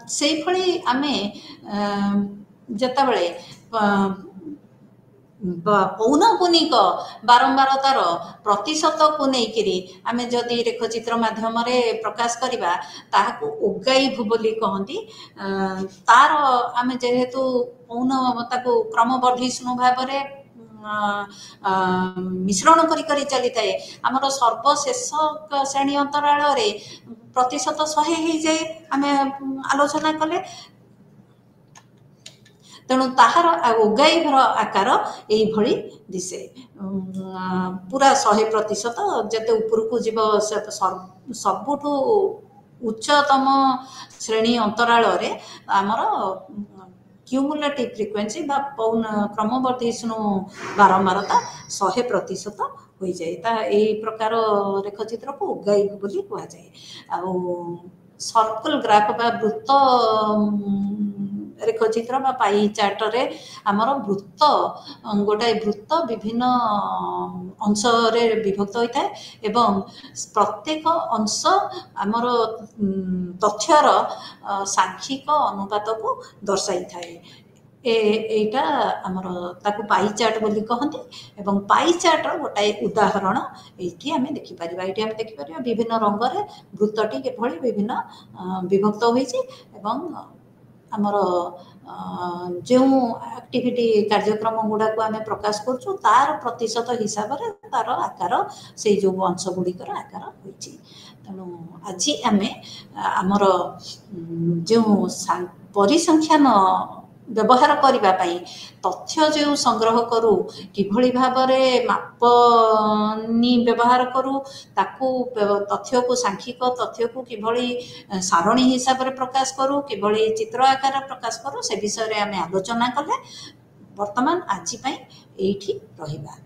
से भली आमे जतबेले पौनपुनिक बारंबारतार प्रतिशत को लेकिन आम जदि रेखचित्र माध्यम प्रकाश करवा ताहाकु ओगाइभ बोली कहती तार आम जेहेतु पौन ताकू क्रमवर्धिष्णु भाव मिश्रण करी चली थाए आमर सर्वशेष श्रेणी अंतराल प्रतिशत 100 हो जाए आम आलोचना कले तेणु ताहार ओगाइभर आकार यही दिसे पूरा 100% जते ऊपर को जीव सबुठू उच्चतम श्रेणी अंतराल आमर क्यूमुलेटिव फ्रिक्वेन्सी पौन क्रमवर्धिष्णु बारंबारता 100% हो जाए यही प्रकार रेखचित्र को ओगाइभ बोली कह जाए आउ सर्कल ग्राफ बा वृत्त रेखचित्र बा पाई चार्ट रे आमर वृत्त गोटाए वृत्त विभिन्न अंश रे विभक्त होता है एवं प्रत्येक अंश आमर तथ्यर सांख्यिक अनुपात को दर्शाई थाए एटा आमर ताकू पाई चार्ट बोली कहते एवं पाई चार्ट गोटाए उदाहरण ये आम देखिपर ये आम देखिपर विभिन्न रंग रे वृत्तटी किभली विभिन्न विभक्त होइछि एवं आमर जो एक्टिविटी कार्यक्रम गुड़ाक आम प्रकाश करूँ तार प्रतिशत हिसाब से तार आकार से जो अंश गुड़िकर आकार होइछि तेणु आज आम आमर जो परिसंख्यान व्यवहार करने तथ्य जो संग्रह करूँ किभली भाव में मापनी व्यवहार करूँ ताकू तथ्य को सांख्यिक तथ्य को किभली सारणी हिसाब से प्रकाश करूँ किभली चित्र आकार प्रकाश करूँ से विषय में आम आलोचना कले वर्तमान आज एठी रहिबा।